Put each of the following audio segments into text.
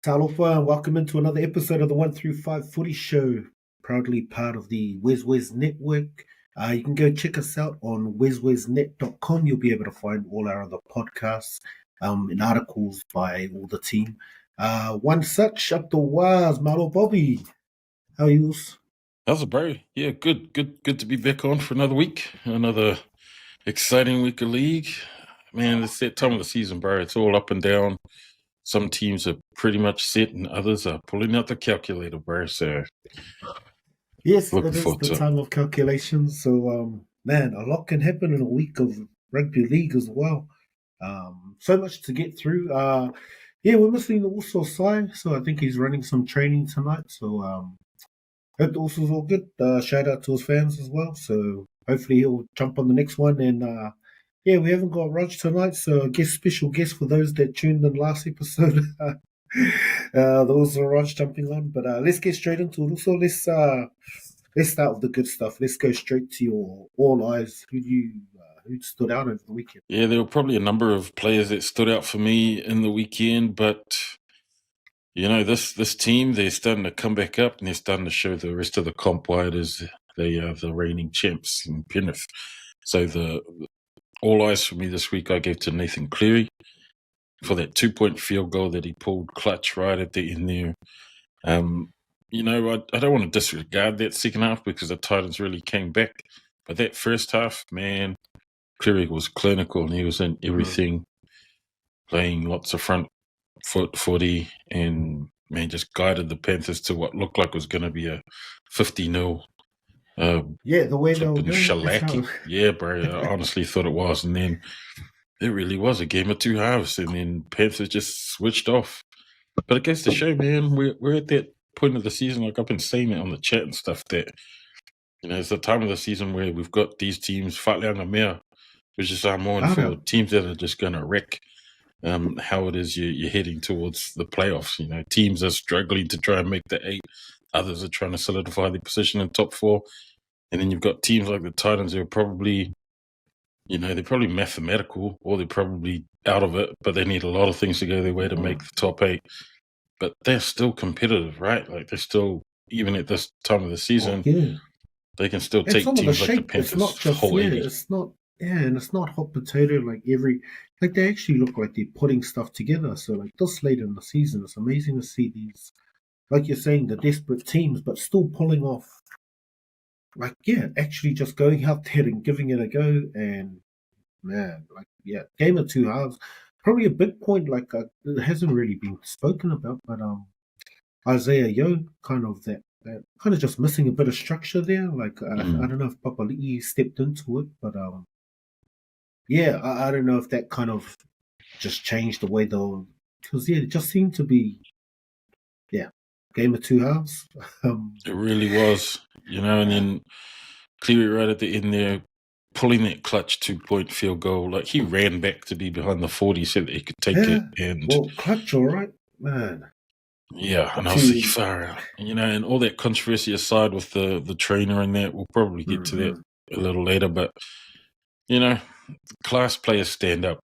Talofa, and welcome into another episode of the 1 through 5 Footy Show, proudly part of the WesWes Network. You can go check us out on WesWesNet.com. You'll be able to find all our other podcasts and articles by all the team. One such up the wires, Malo Bobby. How are you? How's it, bro? Yeah, good to be back on for another week. Another exciting week of league. Man, it's that time of the season, bro. It's all up and down. Some teams are pretty much set and others are pulling out the calculator, bro. So Yes, looking it is forward the to it. time of calculations. So, man, a lot can happen in a week of rugby league as well. So much to get through. Yeah, we're missing the Uso side, so I think he's running some training tonight. So, hope the Uso's all good. Shout out to his fans as well. So, hopefully he'll jump on the next one. And yeah, we haven't got Raj tonight, so I guess special guest for those that tuned in last episode. There was a Raj jumping on, but let's get straight into it. Also, let's start with the good stuff. Let's go straight to your all eyes. Who stood out over the weekend? Yeah, there were probably a number of players that stood out for me in the weekend, but this team, they're starting to come back up and they're starting to show the rest of the comp why it is they are the reigning champs in Penrith. So the all eyes for me this week I gave to Nathan Cleary for that 2-point field goal that he pulled clutch right at the end there. I don't want to disregard that second half because the Titans really came back. But that first half, man, Cleary was clinical and he was in everything, playing lots of front foot footy and, man, just guided the Panthers to what looked like was going to be a 50-0 Yeah, the way they were flipping going. shellacking. Yeah, bro, I honestly thought it was. And then it really was a game of two halves. And then Panthers just switched off. But it goes to show, man, we're at that point of the season, like I've been saying it on the chat and stuff, that, it's the time of the season where we've got these teams, Fatlianga Mea, which is more for teams that are just going to wreck how it is you're heading towards the playoffs. Teams are struggling to try and make the 8. Others are trying to solidify their position in top 4. And then you've got teams like the Titans who are probably, they're probably mathematical or they're probably out of it, but they need a lot of things to go their way to make the top 8. But they're still competitive, right? Like they're still, even at this time of the season, they can still take teams like the Panthers. It's not just and it's not hot potato like they actually look like they're putting stuff together. So like this late in the season, it's amazing to see these, like you're saying, the desperate teams, but still pulling off. Actually just going out there and giving it a go. And man, game of two halves. Probably a big point, it hasn't really been spoken about, but Isaiah Yeo, kind of just missing a bit of structure there. I don't know if Papali'i stepped into it, but I don't know if that kind of just changed the way because it just seemed to be game of two halves. It really was, and then Cleary right at the end there, pulling that clutch 2-point field goal. Like he ran back to be behind the 40 so that he could take it. And clutch, all right, man. Yeah, and I was like, far out. And all that controversy aside with the trainer and that, we'll probably get to that a little later. But class players stand up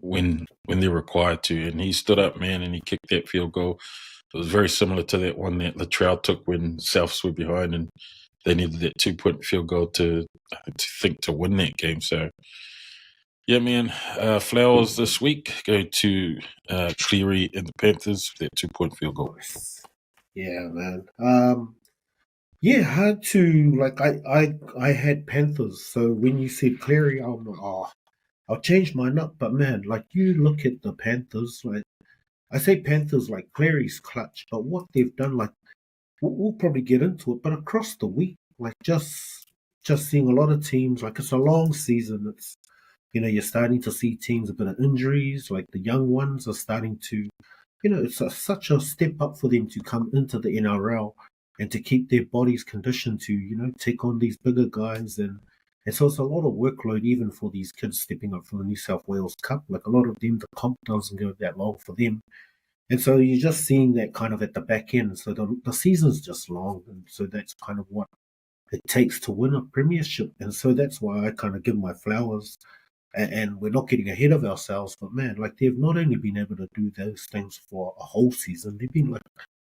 when they're required to, and he stood up, man, and he kicked that field goal. It was very similar to that one that Latrell took when Souths were behind, and they needed that 2-point field goal to win that game. So, yeah, man, flowers this week go to Cleary and the Panthers for that 2-point field goal. Yeah, man. Hard to I had Panthers. So when you said Cleary, I'm like, I'll change mine up. But man, you look at the Panthers, I say Panthers like Cleary's clutch, but what they've done, we'll probably get into it. But across the week, just seeing a lot of teams, it's a long season. It's you're starting to see teams a bit of injuries. The young ones are starting to, it's such a step up for them to come into the NRL and to keep their bodies conditioned to, take on these bigger guys. And so it's a lot of workload even for these kids stepping up from the New South Wales Cup. A lot of them, the comp doesn't go that long for them. And so you're just seeing that kind of at the back end. So the season's just long. And so that's kind of what it takes to win a premiership. And so that's why I kind of give my flowers and we're not getting ahead of ourselves. But man, like they've not only been able to do those things for a whole season, they've been like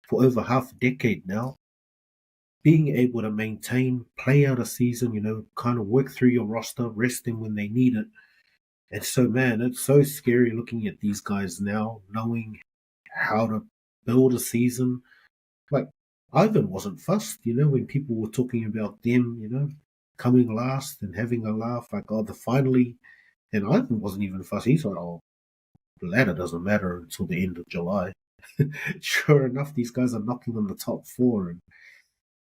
for over half a decade now, being able to maintain, play out a season, kind of work through your roster, resting when they need it. And so, man, it's so scary looking at these guys now, knowing how to build a season. Like, Ivan wasn't fussed, when people were talking about them, coming last and having a laugh, like, oh, the finally. And Ivan wasn't even fussed. He's like, oh, the ladder doesn't matter until the end of July. Sure enough, these guys are knocking on the top four. And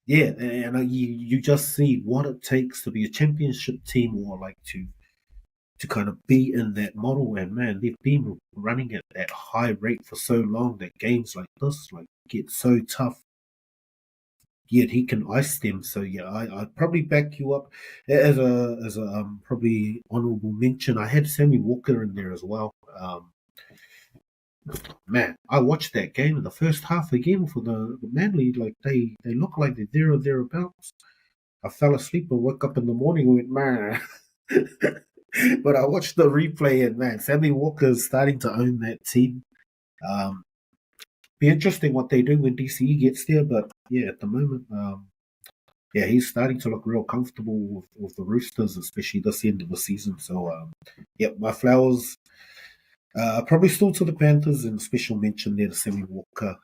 yeah, and you just see what it takes to be a championship team or like to kind of be in that model. And man, they've been running at that high rate for so long that games like this like get so tough. Yet he can ice them. So yeah, I'd probably back you up as a probably honourable mention. I had Sammy Walker in there as well. Man, I watched that game in the first half again for the Manly. Like they look like they're there or thereabouts. I fell asleep and woke up in the morning and went, man. But I watched the replay and man, Sammy Walker's starting to own that team. Be interesting what they do when DCE gets there, but yeah, at the moment, yeah, he's starting to look real comfortable with the Roosters, especially this end of the season. So, yeah, my flowers probably still to the Panthers, and special mention there to Sammy Walker.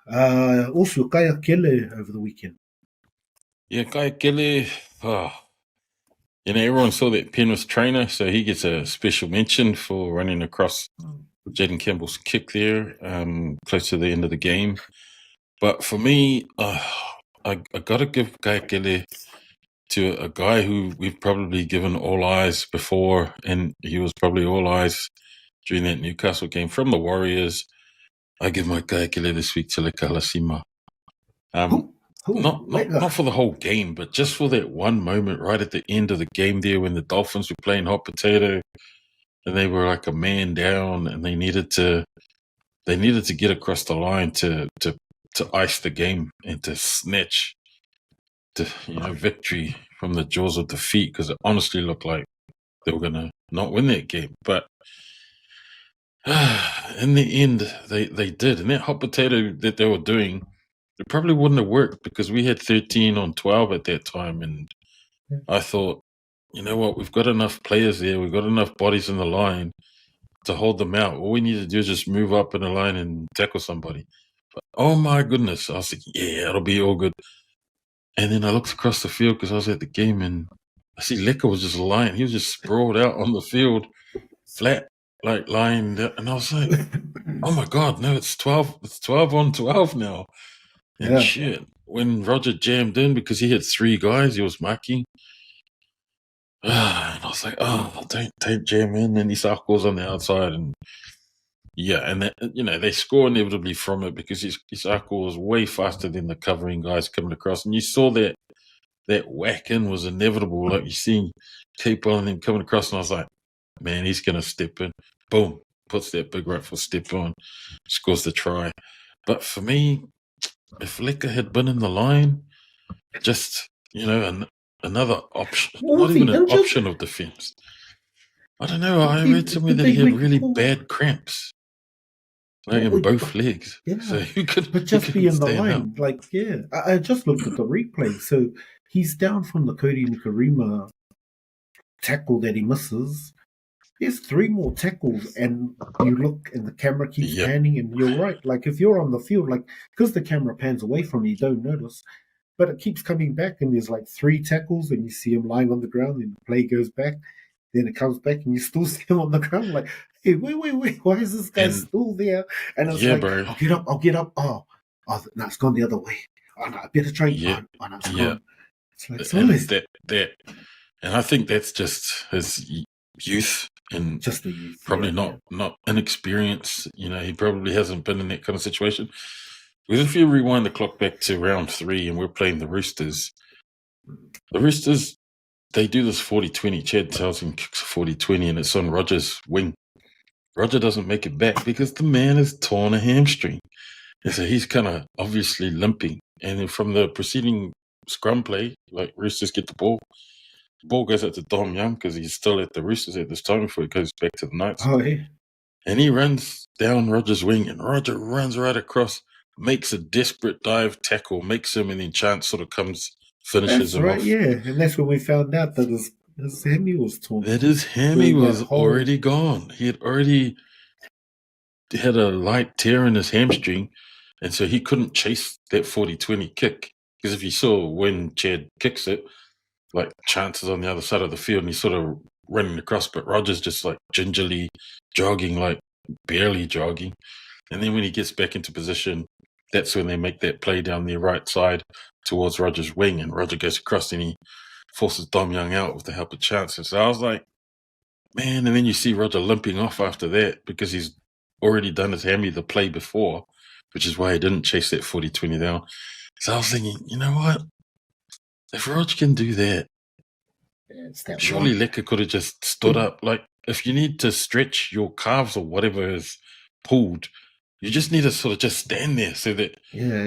Also, Kaya Kele over the weekend. Yeah, Kaya Kele, everyone saw that Penrith trainer, so he gets a special mention for running across Jaden Campbell's kick there close to the end of the game. But for me, I got to give Kaya Kele to a guy who we've probably given all eyes before, and he was probably all eyes during that Newcastle game from the Warriors. I give my Kaya Kele this week to Leka Lasima. Not for the whole game, but just for that one moment right at the end of the game there when the Dolphins were playing hot potato and they were like a man down and they needed to get across the line to ice the game and to snatch the victory from the jaws of defeat, because it honestly looked like they were gonna not win that game. But in the end they did, and that hot potato that they were doing, it probably wouldn't have worked because we had 13 on 12 at that time. And I thought, you know what, we've got enough players there, we've got enough bodies in the line to hold them out. All we need to do is just move up in the line and tackle somebody. But, oh my goodness, I was like, yeah, it'll be all good. And then I looked across the field because I was at the game and I see Leka was just lying. He was just sprawled out on the field, flat, like lying there. And I was like, oh my God, no, it's 12 on 12 now. And shit, when Roger jammed in because he had 3 guys he was marking, and I was like, oh, don't jam in. And Isaako's on the outside, and yeah, and that, they score inevitably from it because Isako was way faster than the covering guys coming across, and you saw that whack in was inevitable. Like you see keep on him coming across, and I was like, man, he's gonna step in. Boom, puts that big rightful step on, scores the try. But for me, if Leka had been in the line, just, another option, not even an option of defense. I don't know. I read somewhere that he had really bad cramps, like in both legs. Yeah, so you could, but just be in the line. Up. Like, yeah, I just looked at the replay. So he's down from the Cody Nikarima tackle that he misses. There's 3 more tackles, and you look, and the camera keeps panning, and you're right. Like, if you're on the field, like, because the camera pans away from you don't notice, but it keeps coming back, and there's like 3 tackles, and you see him lying on the ground, and the play goes back, then it comes back, and you still see him on the ground. Like, hey, wait, why is this guy still there? And it's like, bro. I'll get up. Oh, no, it's gone the other way. Oh, no, I better try. Oh, no, it's gone. It's like, that, and I think that's just his youth. And just the youth, probably not inexperienced. He probably hasn't been in that kind of situation. Because if you rewind the clock back to round 3 and we're playing the Roosters, they do this 40-20. Chad Townsend kicks a 40-20 and it's on Roger's wing. Roger doesn't make it back because the man has torn a hamstring. And so he's kind of obviously limping. And then from the preceding scrum play, like Roosters get the ball, ball goes out to Dom Young because he's still at the Roosters at this time before he goes back to the Knights. Oh, yeah. And he runs down Roger's wing, and Roger runs right across, makes a desperate dive tackle, makes him, and then Chance sort of comes, finishes That's him right, off. yeah. And that's when we found out that his hammy was torn. That his hammy was already gone. He had already had a light tear in his hamstring, and so he couldn't chase that 40-20 kick. Because if you saw when Chad kicks it, like Chance is on the other side of the field, and he's sort of running across, but Roger's just like gingerly jogging, like barely jogging. And then when he gets back into position, that's when they make that play down the right side towards Roger's wing, and Roger goes across and he forces Dom Young out with the help of Chance. And so I was like, man, and then you see Roger limping off after that because he's already done his hammy the play before, which is why he didn't chase that 40-20 down. So I was thinking, you know what? If Roger can do that, surely Lecker could have just stood up. Like, if you need to stretch your calves or whatever is pulled, you just need to sort of just stand there so that,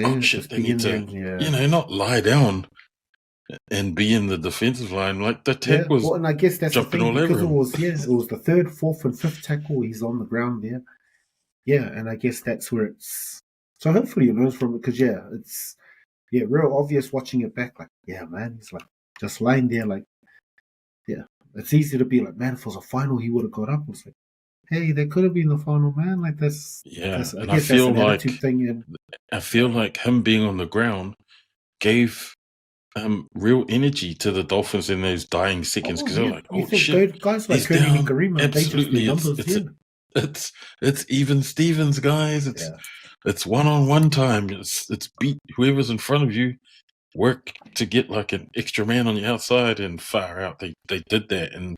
oh shit, they need to, not lie down and be in the defensive line. Like, the tackle was and I guess that's jumping the thing, all over because him. it was the third, fourth, and fifth tackle. He's on the ground there. Yeah, and I guess that's where it's... So hopefully he learns from it, because, it's real obvious watching it back. Like, man, he's like just lying there, like, it's easy to be like, man, if it was a final, he would have got up. It's like, hey, that could have been the final, man. Like, that's and I feel that's an like attitude thing. And I feel like him being on the ground gave real energy to the Dolphins in those dying seconds, because they're like, oh shit, guys like Kirby and Karima, absolutely, they just do numbers. It's even Stevens, guys. It's one-on-one time. It's beat whoever's in front of you. Work to get like an extra man on the outside, and far out. They did that, and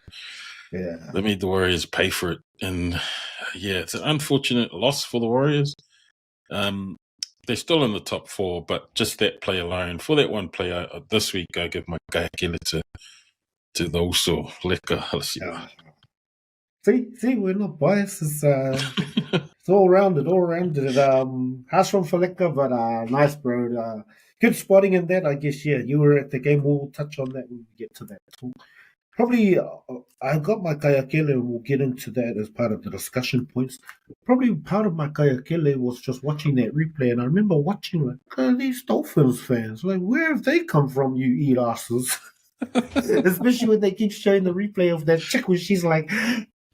they made the Warriors pay for it. And it's an unfortunate loss for the Warriors. They're still in the top 4, but just that play alone, for that one play this week, I give my Kayakele to the Uso Lecker. See, we're not biased. It's all rounded. Harsh one for Lecker, but nice, bro. Good spotting in that. I guess, you were at the game. We'll touch on that when we get to that talk. Probably, I got my Kayakele, and we'll get into that as part of the discussion points. Probably part of my Kayakele was just watching that replay, and I remember watching, like, these Dolphins fans, like, where have they come from, you eat asses? Especially when they keep showing the replay of that chick where she's like...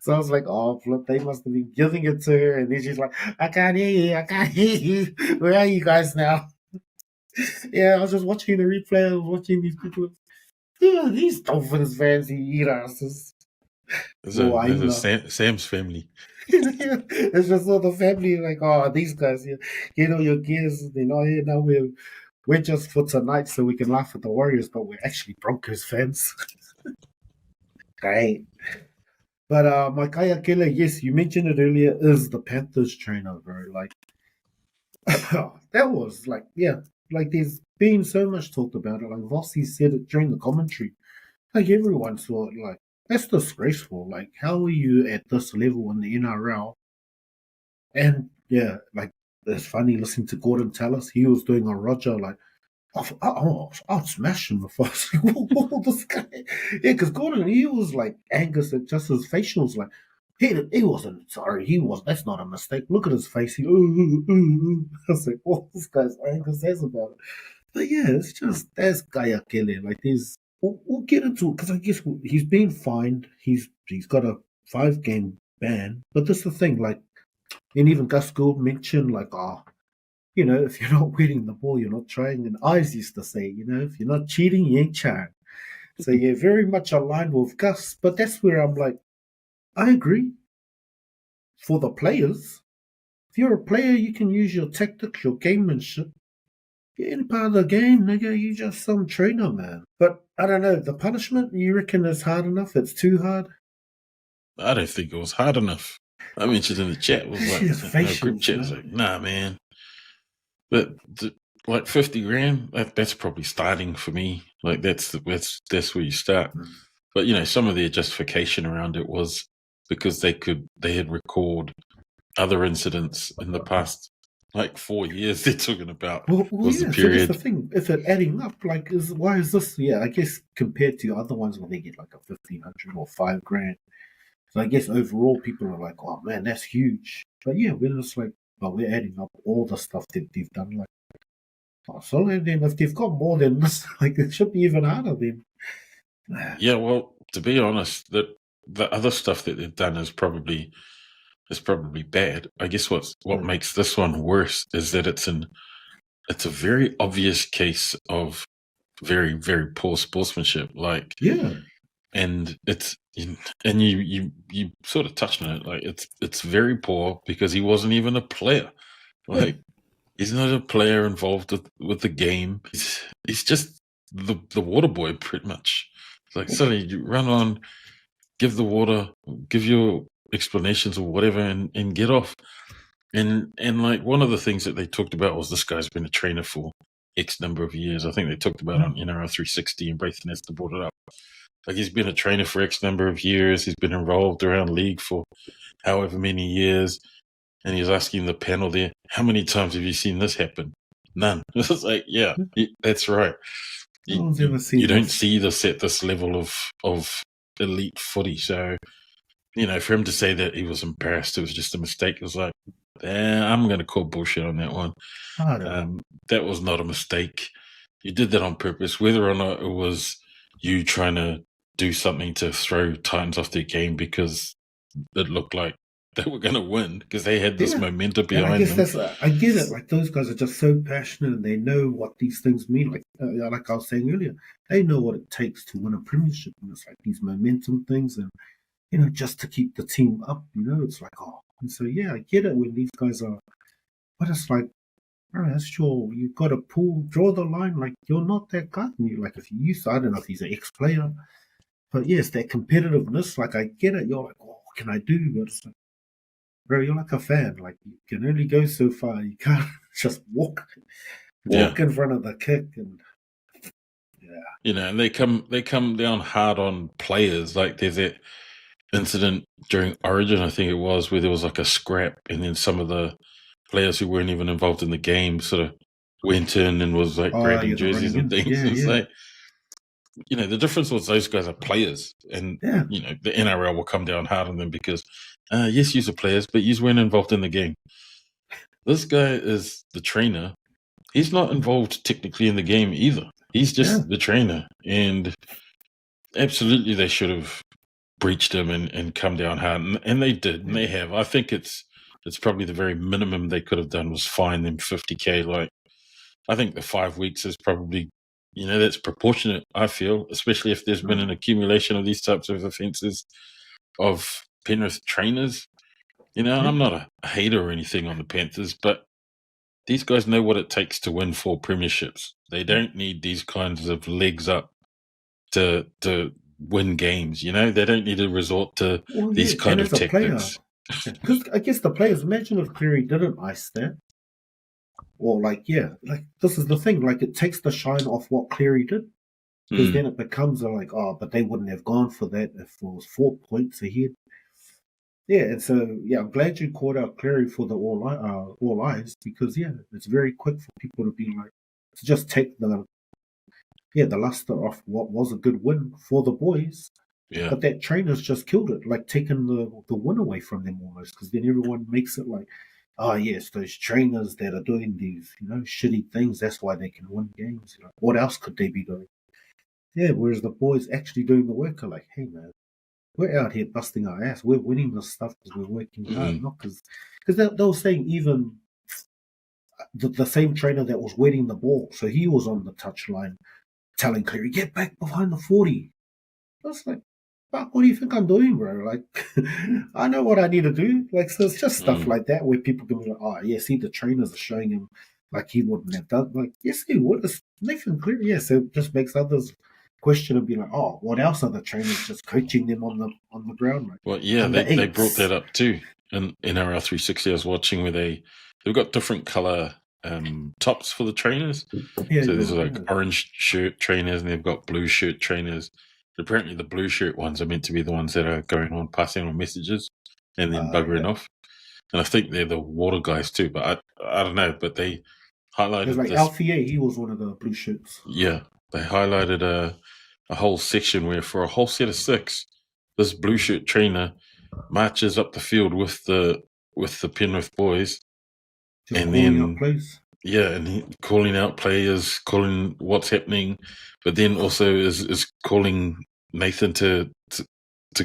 So I was like, oh, flip, they must have been giving it to her. And then she's like, I can't hear you. Where are you guys now? I was just watching the replay. I was watching these people. These Dolphins fans, eat asses. It's Sam's family. It's just all the family, like, oh, these guys, get all your gears. Now we're just for tonight so we can laugh at the Warriors, but we're actually Broncos fans. Great. But my Kayakele, yes, you mentioned it earlier, is the Panthers trainer, bro. Like, that was like, like there's been so much talked about it. Like Vossi said it during the commentary. Like everyone saw it, like, that's disgraceful. Like, how are you at this level in the NRL? And like, it's funny listening to Gordon tell us he was doing a Roger, like, I'll smash him if I was like, this guy. Because Gordon, he was like Angus at just his facials, like, he wasn't sorry. That's not a mistake. Look at his face. I was like, what this guy's Angus says about it. But it's just, that's Kayakele. Like, we'll get into it, because I guess he's been fined. He's got a 5-game ban. But that's the thing, like, and even Gus Gould mentioned, like, if you're not winning the ball, you're not trying. And I used to say, if you're not cheating, you ain't trying. So, very much aligned with Gus. But that's where I'm like, I agree. For the players, if you're a player, you can use your tactics, your gamemanship. You're in part of the game, nigga. You just some trainer, man. But I don't know. The punishment, you reckon is hard enough? It's too hard? I don't think it was hard enough. I mentioned in the chat, was like, group chat was like, nah, man. But like 50 grand, that's probably starting for me. Like that's where you start. But some of their justification around it was because they had recalled other incidents in the past like 4 years they're talking about Well, was the yeah. So that's the period. thing. Is it adding up? Like, why is this? Yeah, I guess compared to other ones where they get like a 1,500 or $5,000. So I guess overall people are like, oh man, that's huge. But yeah, we're just like, well, we're adding up all the stuff that they've done. Like, oh, so and then if they've got more than this, like it should be even harder then. Yeah, well, to be honest, the other stuff that they've done is probably bad. I guess what makes this one worse is that it's a very obvious case of very, very poor sportsmanship. Like, Yeah. and and you sort of touched on it. Like, it's very poor because he wasn't even a player. Like, he's not a player involved with the game. He's just the water boy, pretty much. It's like, so you run on, give the water, give your explanations or whatever, and get off. And like one of the things that they talked about was this guy's been a trainer for X number of years. I think they talked about on NRL 360, and Braithen has to brought it up. Like, he's been a trainer for X number of years. He's been involved around league for however many years. And he's asking the panel there, how many times have you seen this happen? None. It's like, yeah, that's right. No one's ever seen You don't this. see this at this level of elite footy. So, for him to say that he was embarrassed, it was just a mistake, it was like, I'm going to call bullshit on that one. That was not a mistake. You did that on purpose, whether or not it was you trying to do something to throw Titans off their game because it looked like they were going to win because they had this momentum behind them. I get it. Like, those guys are just so passionate and they know what these things mean. Like I was saying earlier, they know what it takes to win a premiership. And it's like these momentum things and, just to keep the team up, it's like, oh. And so, yeah, I get it when these guys are, but it's like, all right, sure, you've got to draw the line. Like, you're not that guy. And you like, if you used to, I don't know if he's an ex-player, but yes, that competitiveness, like, I get it. You're like, oh, what can I do? But it's like, bro, you're like a fan. Like, you can only go so far. You can't just walk in front of the kick. And and they come down hard on players. Like, there's that incident during Origin, I think it was, where there was like a scrap, and then some of the players who weren't even involved in the game sort of went in and was like grabbing jerseys and things. It's like, the difference was those guys are players, and the NRL will come down hard on them because yes, you're players, but you weren't involved in the game. This guy is the trainer. He's not involved technically in the game either. He's just the trainer, and absolutely they should have breached him and come down hard, and they did, and they have. I think it's probably the very minimum they could have done was fine them $50,000. Like, I think the 5 weeks is probably, that's proportionate, I feel, especially if there's been an accumulation of these types of offences of Penrith trainers. And I'm not a hater or anything on the Panthers, but these guys know what it takes to win 4 premierships. They don't need these kinds of legs up to win games. They don't need to resort to these kind of tactics. Because I guess the players, imagine if Cleary didn't ice that. Or this is the thing, like, it takes the shine off what Cleary did. Because then it becomes like, oh, but they wouldn't have gone for that if it was 4 points ahead. Yeah, and so, I'm glad you called out Cleary for the all eyes, because, it's very quick for people to be like, to just take the luster off what was a good win for the boys. Yeah. But that trainer's just killed it, like taking the win away from them almost, because then everyone makes it like, oh yes, those trainers that are doing these, shitty things, that's why they can win games. What else could they be doing? Yeah, whereas the boys actually doing the work are like, hey man, we're out here busting our ass. We're winning this stuff because we're working hard, not because they were saying even the same trainer that was waiting the ball, so he was on the touchline telling Cleary, get back behind the 40. I was like, fuck, what do you think I'm doing, bro? Like, I know what I need to do. Like, so it's just stuff like that where people can be like, oh, yeah, see, the trainers are showing him like he wouldn't have done. Like, yes, he would. It's Nathan Cleary. Yeah, so it just makes others question and be like, oh, what else are the trainers just coaching them on the ground? Like, well, yeah, they brought that up too in NRL 360. I was watching where they've got different color tops for the trainers. Yeah, so there's like orange shirt trainers and they've got blue shirt trainers. Apparently the blue shirt ones are meant to be the ones that are going on passing on messages and then buggering off. and I think they're the water guys too. But I don't know. But they highlighted There's like this. Alfie, he was one of the blue shirts. Yeah, they highlighted a whole section where for a whole set of 6, this blue shirt trainer marches up the field with the Penrith boys, Just and calling out then plays. yeah, and calling out players, calling what's happening, but then also is calling Nathan to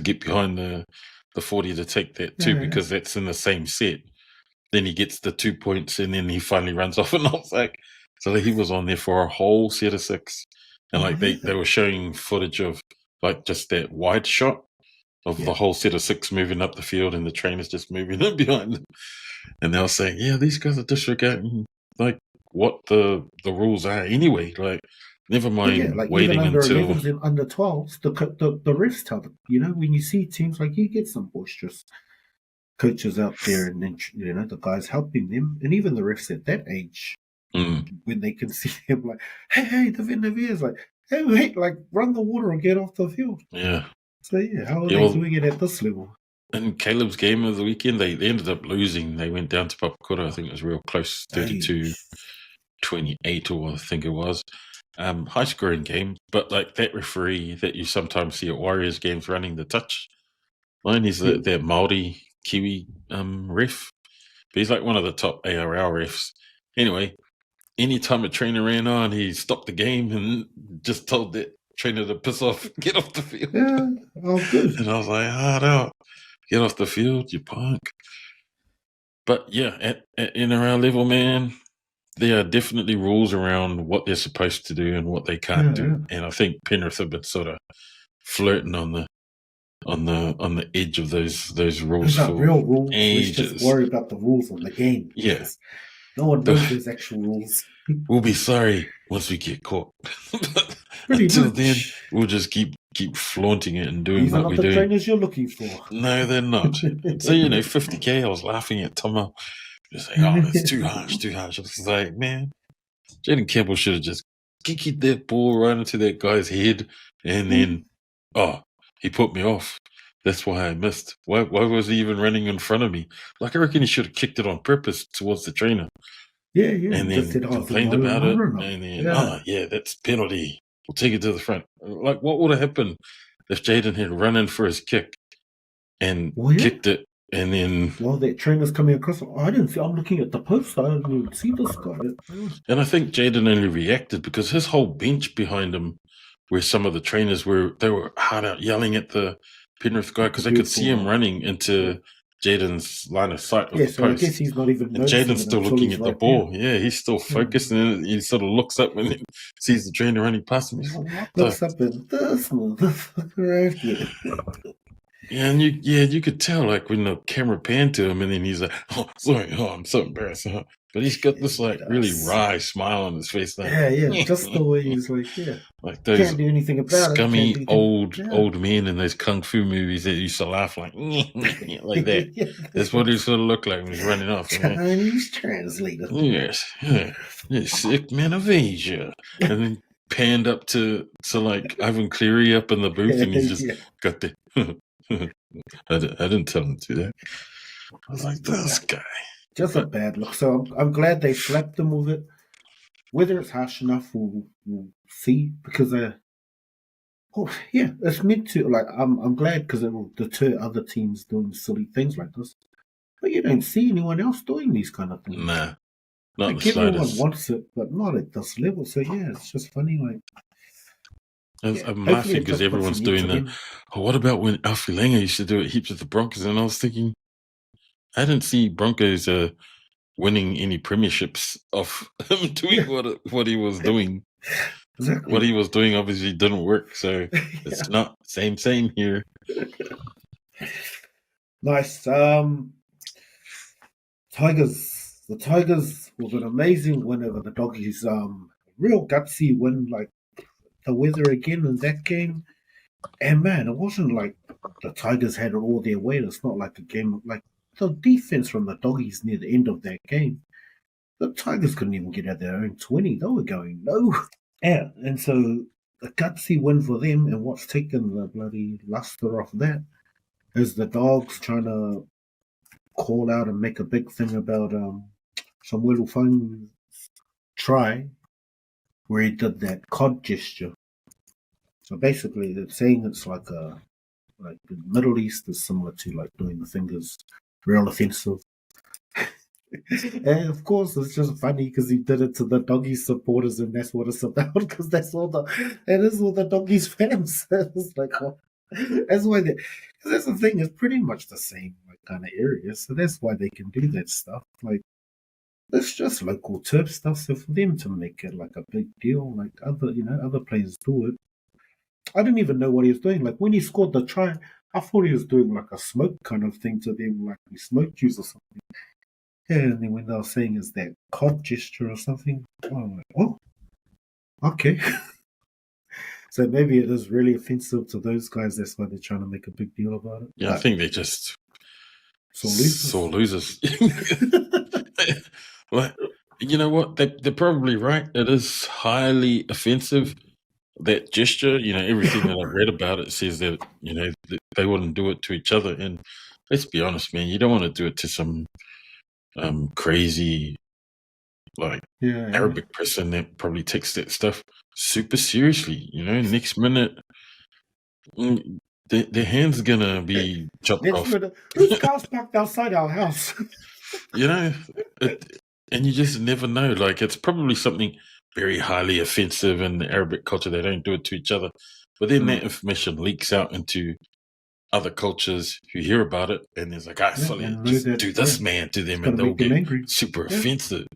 get behind the 40 to take that too, because that's in the same set. Then he gets the 2 points, and then he finally runs off, and I was like, so he was on there for a whole set of 6, and like they were showing footage of like just that wide shot of the whole set of 6 moving up the field, and the trainers just moving in behind them, and they were saying, yeah, these guys are disregarding like what the rules are anyway. Like, never mind like even waiting under until 11s and under 12s, the refs tell them, when you see teams like you get some boisterous coaches out there, and then the guys helping them, and even the refs at that age, when they can see them like, hey, the Vietnamese, like, hey, wait, like run the water or get off the field. Yeah. So how are they doing it at this level? In Caleb's game of the weekend, they ended up losing. They went down to Papakura. I think it was real close, 32-28, or I think it was. High scoring game, but like that referee that you sometimes see at Warriors games running the touch line, he's that Māori Kiwi ref. But he's like one of the top ARL refs. Anyway, anytime a trainer ran on, he stopped the game and just told that trainer to piss off, get off the field. Yeah, good. And I was like, hard out. Get off the field, you punk. But yeah, at NRL level, man, there are definitely rules around what they're supposed to do and what they can't do. And I think Penrith have been sort of flirting on the edge of those rules for real rules. ages. We just worry about the rules on the game. Yes. No one knows there's actual rules. We'll be sorry once we get caught. Until then, we'll just keep flaunting it and doing what we do. These are not the trainers you're looking for. No, they're not. So 50K, I was laughing at Tomo. Just saying, oh, that's too harsh, too harsh. I was like, man, Jaden Campbell should have just kicked that ball right into that guy's head, and then, he put me off. That's why I missed. Why was he even running in front of me? Like, I reckon he should have kicked it on purpose towards the trainer. Yeah. And then complained about it, and then, that's penalty. We'll take it to the front. Like, what would have happened if Jaden had run in for his kick and kicked it, and then... Well, that trainer's coming across. I didn't see... I'm looking at the post. I didn't even see this guy. And I think Jaden only reacted because his whole bench behind him, where some of the trainers were hard out yelling at the Penrith guy, because they could see him running into Jaden's line of sight of the so post. I guess he's not even and Jaden's still looking at the ball. Yeah, he's still focused, and he sort of looks up and sees the trainer running past him. Looks up and this motherfucker right here. Yeah, and you could tell, like, when the camera panned to him, and then he's like, "Oh, sorry, I'm so embarrassed." But he's got this like really wry smile on his face. Like, just the way he's like, like those can't do anything about scummy old men in those kung fu movies that used to laugh like like that. That's what he sort of looked like when he was running off. Chinese translator. Yes, sick man of Asia, and then panned up to like Ivan Cleary up in the booth, and he's just got the. I didn't tell him to do that. I was like, this guy. Just a bad look. So I'm glad they slapped him with it. Whether it's harsh enough, we'll see. Because, it's meant to. Like, I'm glad because it will deter other teams doing silly things like this. But you don't see anyone else doing these kind of things. Nah, not like, the everyone slightest. wants it, but not at this level. So it's just funny. Like. I'm laughing because everyone's doing what about when Alfie Langer used to do it heaps with the Broncos? And I was thinking, I didn't see Broncos winning any premierships of him doing what he was doing. Exactly. What he was doing obviously didn't work, so it's not same here. Nice. Tigers. The Tigers was an amazing win over the Doggies. Real gutsy win, like the weather again in that game. And man, it wasn't like the Tigers had it all their way. It's not like a game like the defense from the Doggies near the end of that game. The Tigers couldn't even get out their own 20. They were going low. Yeah, and so a gutsy win for them, and what's taken the bloody luster off that is the Dogs trying to call out and make a big thing about some little fun try where he did that cod gesture. So basically, they're saying it's like the Middle East is similar to like doing the fingers, real offensive. And of course, it's just funny because he did it to the Doggies supporters, and that's what it's about. Because that is all the Doggies fans. It's like, oh, that's why they. Because that's the thing. It's pretty much the same like kind of area, so that's why they can do that stuff. Like it's just local turf stuff. So for them to make it like a big deal, like other players do it. I didn't even know what he was doing. Like when he scored the try, I thought he was doing like a smoke kind of thing to them, like he smoked you or something. Yeah, and then when they were saying is that cod gesture or something, I'm like, oh, okay. So maybe it is really offensive to those guys. That's why they're trying to make a big deal about it. Yeah, I think they just sore losers. Well, you know what? They're probably right. It is highly offensive. That gesture, everything that I've read about it says that, they wouldn't do it to each other. And let's be honest, man, you don't want to do it to some crazy, like, Arabic person that probably takes that stuff super seriously. Next minute, their hand's going to be chopped next off. minute, whose car's parked outside our house? And you just never know. Like, it's probably something very highly offensive in the Arabic culture. They don't do it to each other. But then that information leaks out into other cultures who hear about it, and there's like, just do this, man, to them, and they'll get super offended,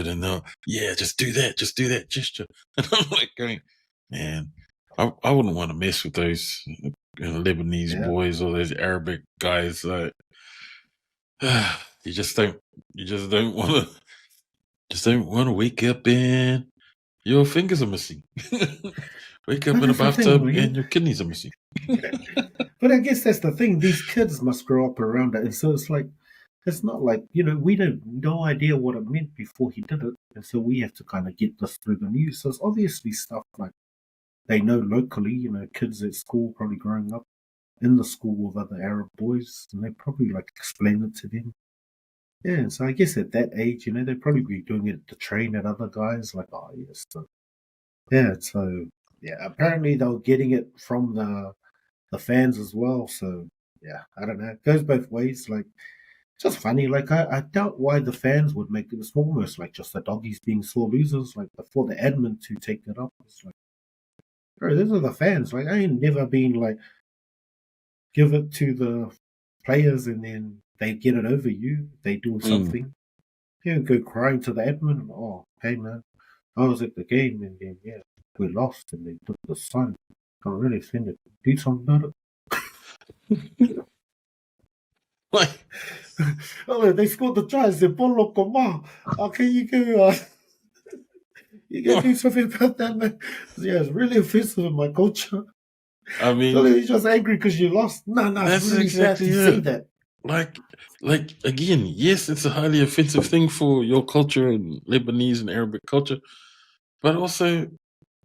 and they'll, just do that gesture. And I'm like going, man, I wouldn't want to mess with those Lebanese boys or those Arabic guys. Like, you just don't want to wake up and your fingers are missing. Wake up in a bathtub and your kidneys are missing. But I guess that's the thing. These kids must grow up around it. And so it's like, it's not like, we don't no idea what it meant before he did it. And so we have to kind of get this through the news. So it's obviously stuff like they know locally, kids at school probably growing up in the school with other Arab boys. And they probably like explain it to them. Yeah, so I guess at that age, they'd probably be doing it to train at other guys. Like, oh, yes. So apparently they were getting it from the fans as well. So, yeah, I don't know. It goes both ways. Like, it's just funny. Like, I doubt why the fans would make it. It's almost like just the Doggies being sore losers. Like, for the admin to take it up, it's like, bro, those are the fans. Like, I ain't never been like, give it to the players and then they get it over you. They do something. Go crying to the admin. Oh, hey, man, I was at the game and then, we lost and they took the sign. I'm really offended. Do something about it. Like, they scored the try. They ball come. Okay, you go. You can do something about that, man. Yeah, it's really offensive in my culture. I mean, he's just angry because you lost. No, that's it's really exactly sad to say that. Like again, yes, it's a highly offensive thing for your culture and Lebanese and Arabic culture, but also,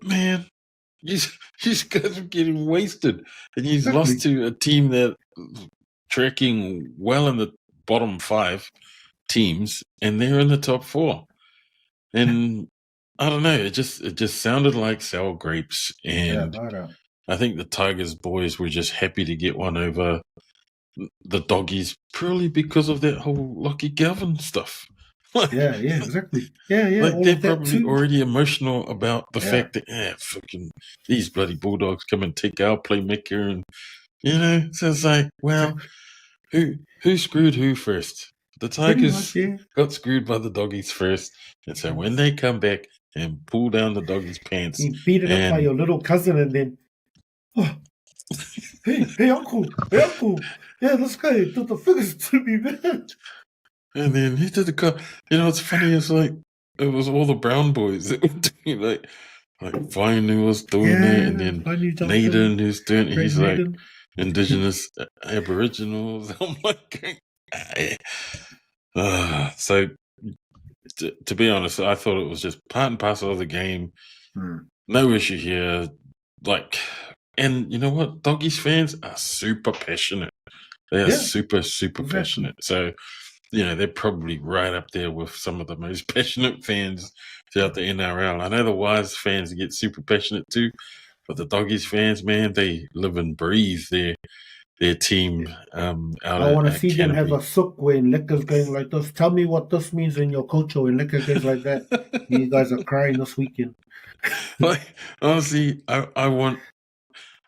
man, you guys are getting wasted, and you've lost to a team that tracking well in the bottom 5 teams, and they're in the top 4. And I don't know, it just sounded like sour grapes, and I think the Tigers boys were just happy to get one over the Doggies purely because of that whole Lockie Galvin stuff. Exactly. Like they're probably already emotional about the fact that fucking these bloody Bulldogs come and take our playmaker, and so it's like, well, who screwed who first? The Tigers got screwed by the Doggies first, and so when they come back and pull down the Doggies' pants, you beat it up by your little cousin, and then, hey uncle, this guy did the fingers to me, man. And then he did the cut. What's funny is like it was all the brown boys that were doing like Vine who was doing it, and then Naden who's doing it. He's like Indigenous Aboriginals. I'm like, so to be honest, I thought it was just part and parcel of the game. No issue here. Like, and you know what? Doggies fans are super passionate. They are Yeah, super exactly. passionate. So, they're probably right up there with some of the most passionate fans throughout the NRL. I know the Wise fans get super passionate too, but the Doggies fans, man, they live and breathe their team out I want to at see them have Canterbury. a sook when Lecker's going like this. Tell me what this means in your culture when Lecker goes like that. You guys are crying this weekend. Like, honestly, I want.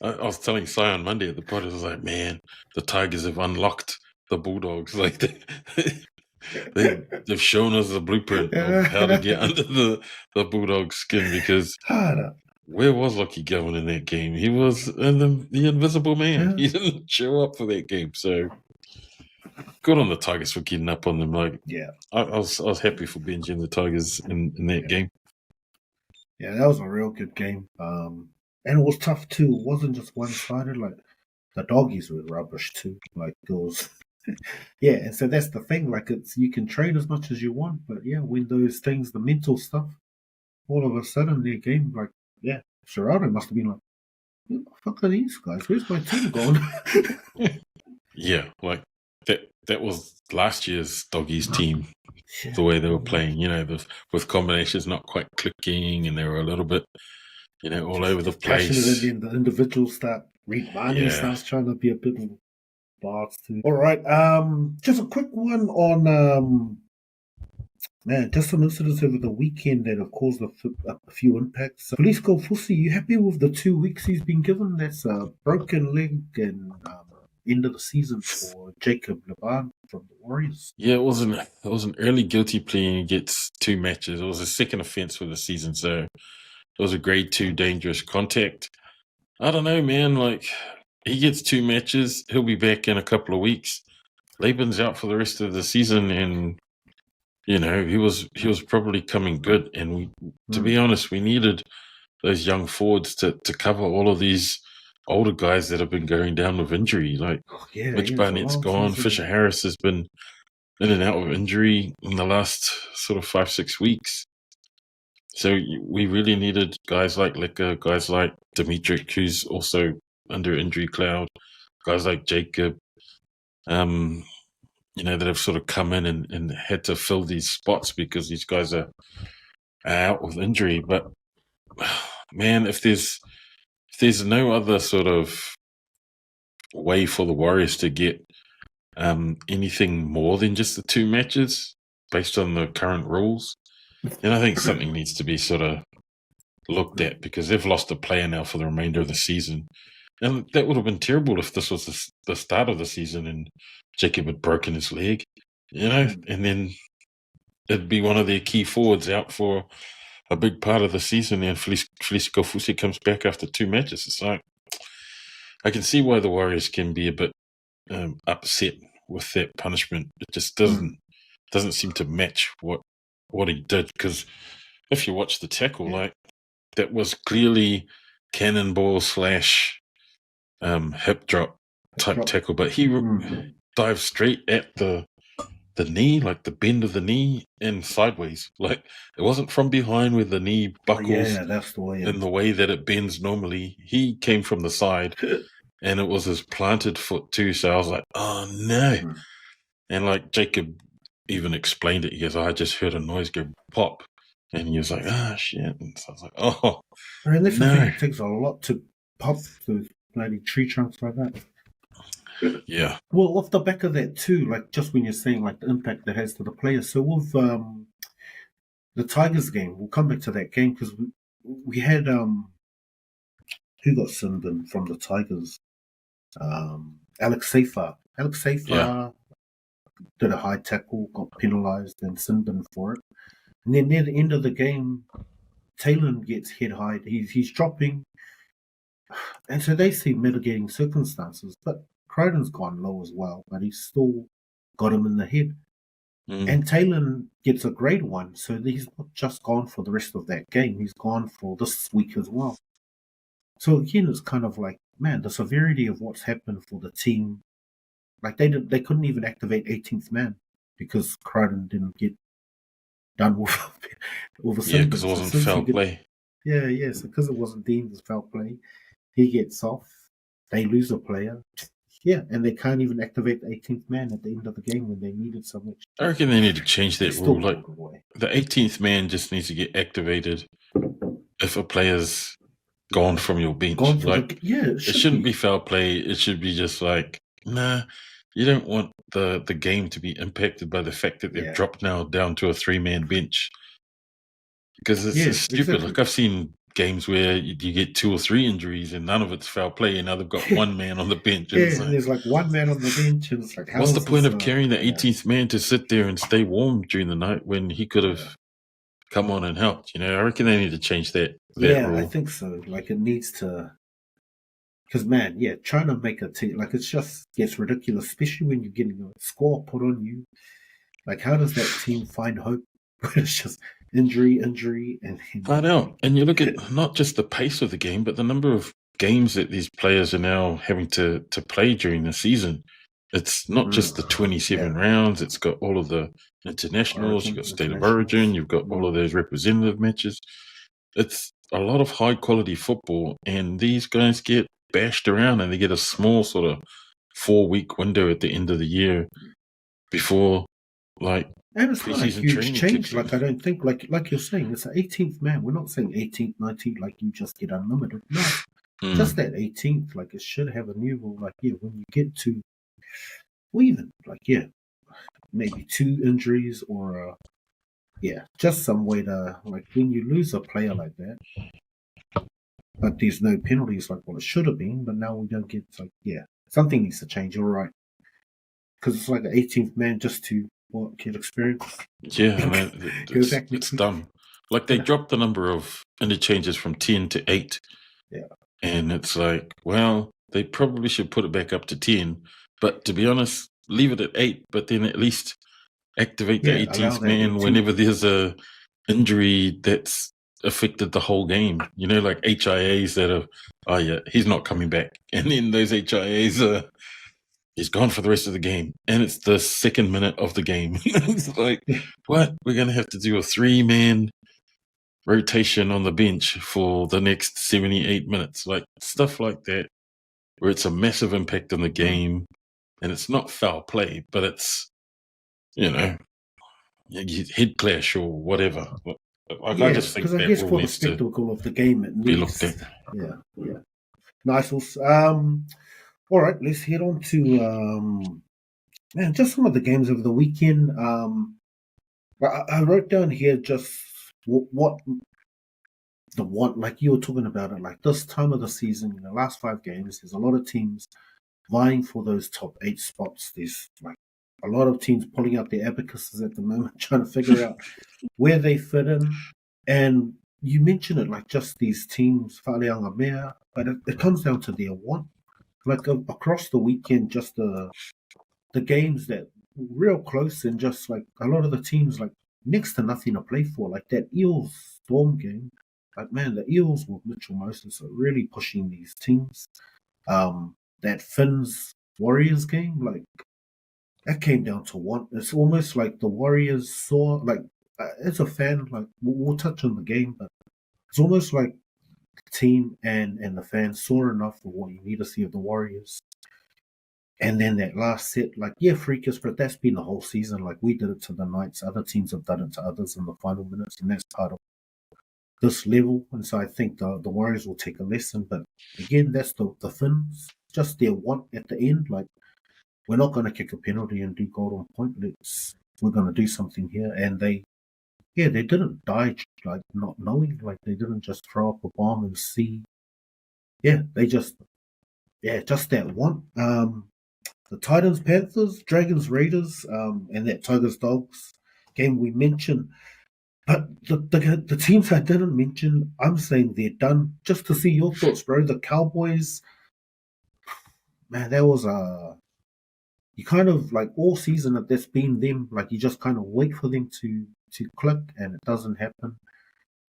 I was telling Si on Monday at the pod, I was like, man, the Tigers have unlocked the Bulldogs. Like, they've shown us the blueprint of how to get under the Bulldog's skin, because Harder. where was Lockie Gowan in that game? He was in the invisible man. Yeah. He didn't show up for that game. So good on the Tigers for getting up on them. Like, Yeah. I was happy for benching the Tigers in that game. Yeah, that was a real good game. And it was tough too. It wasn't just one sided. Like the doggies were rubbish too. Like it was yeah, and so that's the thing. Like it's you can train as much as you want, but yeah, when those things, the mental stuff, all of a sudden their game, like yeah, Sherrod must have been like, who the fuck are these guys? Where's my team gone? Yeah, like that was last year's Doggies team, Yeah. the way they were playing, with combinations not quite clicking, and they were a little bit, all over the Just passionate, and place. then the individuals start. Reed Marnie Yeah. starts trying to be a bit of bars too. All right, just a quick one on man, just some incidents over the weekend that have caused a few impacts. Police call Fussy, you happy with the 2 weeks he's been given? That's a broken leg and end of the season for Jacob Laban from the Warriors. Yeah, it was an early guilty plea, and he gets 2 matches. It was a second offence for the season, so it was a grade 2 dangerous contact. I don't know, man. Like, he gets 2 matches. He'll be back in a couple of weeks. Laban's out for the rest of the season, and he was probably coming good. And to be honest, we needed those young forwards to cover all of these older guys that have been going down with injury. Like, Yeah, Mitch Barnett's gone. Fisher Harris has been in and out of injury in the last sort of 5-6 weeks. So we really needed guys like Licker, guys like Dimitrik, who's also under injury cloud, guys like Jacob, that have sort of come in and had to fill these spots because these guys are out with injury. But man, if there's no other sort of way for the Warriors to get anything more than just the 2 matches based on the current rules, then I think something needs to be sort of looked at, because they've lost a player now for the remainder of the season. And that would have been terrible if this was the start of the season and Jacob had broken his leg, and then it'd be one of their key forwards out for a big part of the season, and Felice Kofusi comes back after 2 matches. It's like, I can see why the Warriors can be a bit upset with that punishment. It just doesn't seem to match what he did, because if you watch the tackle, like, that was clearly cannonball / hip drop type tackle, but he dived straight at the knee, like the bend of the knee, and sideways. Like, it wasn't from behind where the knee buckles that's the way. in the way that it bends normally. He came from the side, and it was his planted foot too. So I was like, oh no. And like Jacob even explained it. He goes, I just heard a noise go pop. And he was like, shit. And so I was like, oh, and this no. It takes a lot to pop those bloody tree trunks like that. Yeah. Well, off the back of that too, like just when you're saying like the impact that has to the players. So with the Tigers game, we'll come back to that game because we had who got Sinbin from the Tigers? Alex Safer. Alex Safer did a high tackle, got penalised, and Sinbin for it. And then near the end of the game, Taylor gets head high. He's dropping, and so they see mitigating circumstances. But Crichton's gone low as well, but he's still got him in the head. And Taylor gets a grade 1, so he's not just gone for the rest of that game. He's gone for this week as well. So again, it's kind of like, man, the severity of what's happened for the team. Like they couldn't even activate 18th man because Crichton didn't get done with a because it wasn't foul play. So because it wasn't deemed as foul play, he gets off. They lose a player. Yeah, and they can't even activate the 18th man at the end of the game when they needed so much. I reckon they need to change They that still rule. Like pulled away. the 18th man just needs to get activated if a player's gone from your bench. Gone for Like it it shouldn't be foul play. It should be just like, nah, you don't want the game to be impacted by the fact that they've dropped now down to a 3-man bench. Because it's stupid. Exactly. Like I've seen games where you get 2 or 3 injuries and none of it's foul play, and now they've got one man on the bench. And it's like, there's like one man on the bench, and it's like, what's the point of carrying the 18th man to sit there and stay warm during the night when he could have come on and helped? You know, I reckon they need to change that rule. I think so. Like it needs to, because man, trying to make a team like it's just gets ridiculous, especially when you're getting a score put on you. Like, how does that team find hope when it's just injury, and I know. And you look at not just the pace of the game, but the number of games that these players are now having to play during the season. It's not just the 27 rounds. It's got all of the internationals. You've got State of Origin. You've got all of those representative matches. It's a lot of high-quality football, and these guys get bashed around, and they get a small sort of 4-week window at the end of the year before, like, and it's not a huge change. Like I don't think, like you're saying, it's an 18th man. We're not saying 18th, 19th, like you just get unlimited. No, just that 18th. Like it should have a new rule. Like when you get to, or even like maybe 2 injuries or just some way to like when you lose a player like that. But there's no penalties like what it should have been. But now we don't get like something needs to change. You're right, because it's like the 18th man just to get experience. Yeah, it's dumb. Like they dropped the number of interchanges from 10 to 8. Yeah. And it's like, well, they probably should put it back up to 10. But to be honest, leave it at 8, but then at least activate the 18th man whenever there's a injury that's affected the whole game. You know, like HIAs that are, he's not coming back. And then those HIAs are, he's gone for the rest of the game. And it's the 2nd minute of the game. It's like, what? We're going to have to do a 3-man rotation on the bench for the next 78 minutes. Like, stuff like that, where it's a massive impact on the game. And it's not foul play, but it's, head clash or whatever. Like, I just think because I guess for the spectacle of the game, it needs be looked at. Yeah. Nice. All right, let's head on to just some of the games over the weekend. I wrote down here just what like you were talking about it, like this time of the season, in the last 5 games, there's a lot of teams vying for those top 8 spots. There's like a lot of teams pulling out their abacuses at the moment, trying to figure out where they fit in. And you mentioned it, like just these teams, Whaleanga Mea, but it comes down to their want. Like across the weekend, just the games that real close, and just like a lot of the teams like next to nothing to play for. Like that Eels Storm game, like man, the Eels with Mitchell Moses are really pushing these teams. That Finns Warriors game, like that came down to one. It's almost like the Warriors saw, like as a fan, like we'll touch on the game, but it's almost like the team and the fans saw enough of what you need to see of the Warriors. And then that last set, like, freakish, but that's been the whole season. Like, we did it to the Knights. Other teams have done it to others in the final minutes, and that's part of this level. And so I think the Warriors will take a lesson. But again, that's the Finns, just their want at the end. Like, we're not going to kick a penalty and do golden point. We're going to do something here. And they didn't die, like, not knowing. Like, they didn't just throw up a bomb and see. They just that want. The Titans, Panthers, Dragons, Raiders, and that Tigers, Dogs game we mentioned. But the teams I didn't mention, I'm saying they're done. Just to see your thoughts, bro. The Cowboys, man, that was you kind of like all season that that's been them. Like you just kind of wait for them to click, and it doesn't happen.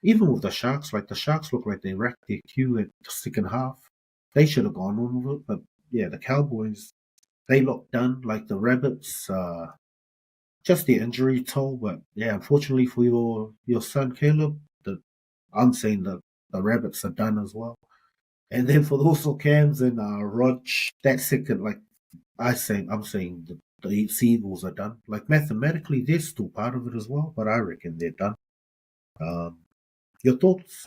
Even with the Sharks, like the Sharks look like they racked their queue at the second half. They should have gone on with it, but the Cowboys. They look done, like the Rabbits, just the injury toll. But unfortunately for your son Caleb, I'm saying that the Rabbits are done as well. And then for the also Cams and Rog, that second, like I'm saying the Eagles are done. Like mathematically, they're still part of it as well, but I reckon they're done. Your thoughts?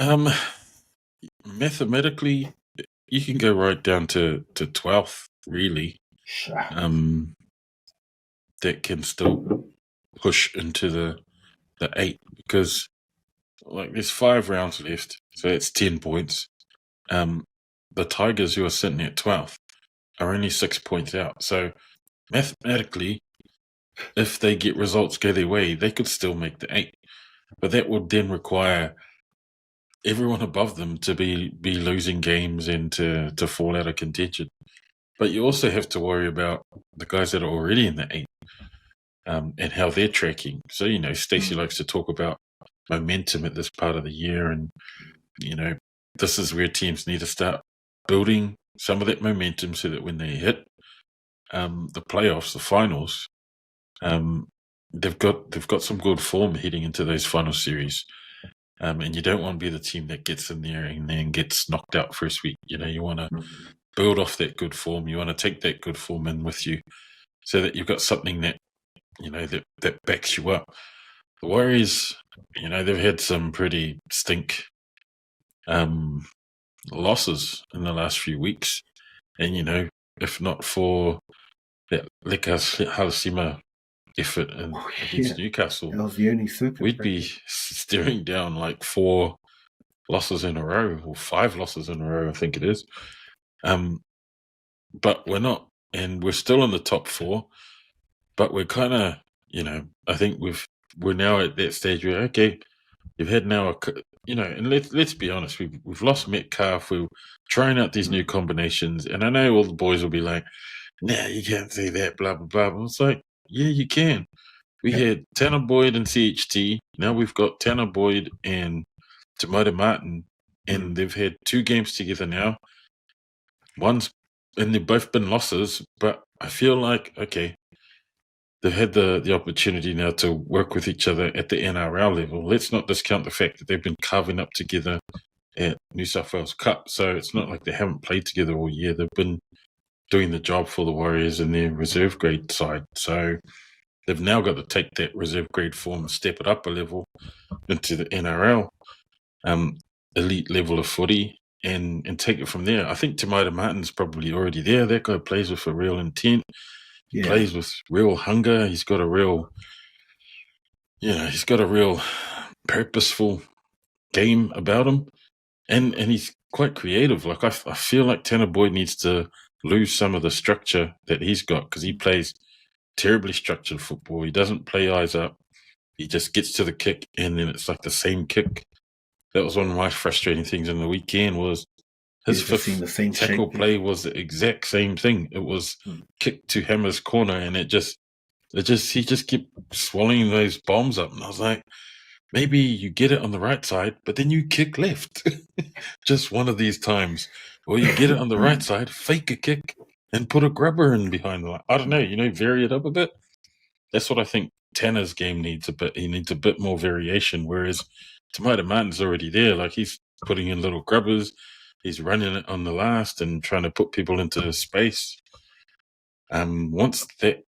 Mathematically, you can go right down to 12th, really. Sure. That can still push into the 8 because like there's 5 rounds left, so it's 10 points. The Tigers, who are sitting at 12th, are only 6 points out. So mathematically, if they get results go their way, they could still make the 8. But that would then require everyone above them to be losing games and to fall out of contention. But you also have to worry about the guys that are already in the 8 and how they're tracking. So, Stacey likes to talk about momentum at this part of the year, and, this is where teams need to start building some of that momentum so that when they hit the playoffs, the finals, they've got some good form heading into those final series. And you don't want to be the team that gets in there and then gets knocked out first week. You want to build off that good form. You want to take that good form in with you so that you've got something that, that backs you up. The Warriors, they've had some pretty stink losses in the last few weeks. And, if not for that Leka Halasima effort against Newcastle, that was the only we'd be staring down like 4 losses in a row, or 5 losses in a row, I think it is. But we're not, and we're still in the top 4. But we're kind of, I think we're now at that stage where you've had now and let's be honest, we've lost Metcalf, we're trying out these new combinations, and I know all the boys will be like, "Nah, you can't say that," blah blah blah. But it's like, yeah, you can. We had Tana Boyd and CHT. Now we've got Tana Boyd and Tomato Martin, and they've had 2 games together now. And they've both been losses, but I feel like, okay, they've had the opportunity now to work with each other at the NRL level. Let's not discount the fact that they've been carving up together at New South Wales Cup. So it's not like they haven't played together all year. They've been doing the job for the Warriors in their reserve grade side. So they've now got to take that reserve grade form and step it up a level into the NRL elite level of footy and take it from there. I think Tomato Martin's probably already there. That guy plays with a real intent. He plays with real hunger. He's got a real, purposeful game about him. And he's quite creative. Like, I feel like Tanner Boyd needs to lose some of the structure that he's got, because he plays terribly structured football. He doesn't play eyes up. He just gets to the kick, and then it's like the same kick. That was one of my frustrating things in the weekend, was his fifth tackle play was the exact same thing. It was kick to Hammer's corner, and he just kept swallowing those bombs up. And I was like, maybe you get it on the right side, but then you kick left. Just one of these times. Or you get it on the right side, fake a kick, and put a grubber in behind the line. I don't know, vary it up a bit. That's what I think Tanner's game needs a bit. He needs a bit more variation, whereas Tomato Martin's already there. Like, he's putting in little grubbers. He's running it on the last and trying to put people into space. Once that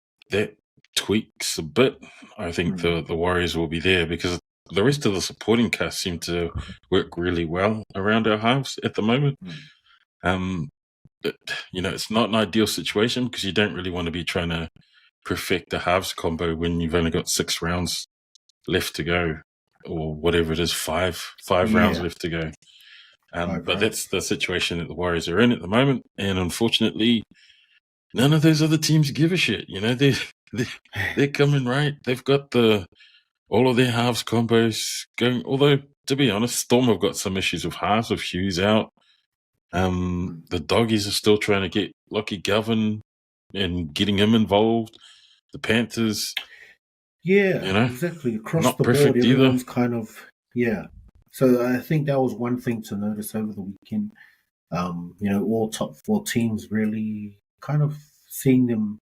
tweaks a bit, I think the Warriors will be there, because the rest of the supporting cast seem to work really well around our halves at the moment. It's not an ideal situation, because you don't really want to be trying to perfect the halves combo when you've only got 6 rounds left to go, or whatever it is, five rounds left to go. But that's the situation that the Warriors are in at the moment, and unfortunately, none of those other teams give a shit. They're coming right. They've got all of their halves combos going. Although, to be honest, Storm have got some issues with halves, with Hughes out. The Doggies are still trying to get Lockie Govan and getting him involved. The Panthers, exactly. Across not the perfect board, everyone's either. kind of So I think that was one thing to notice over the weekend. All top 4 teams really kind of seeing them,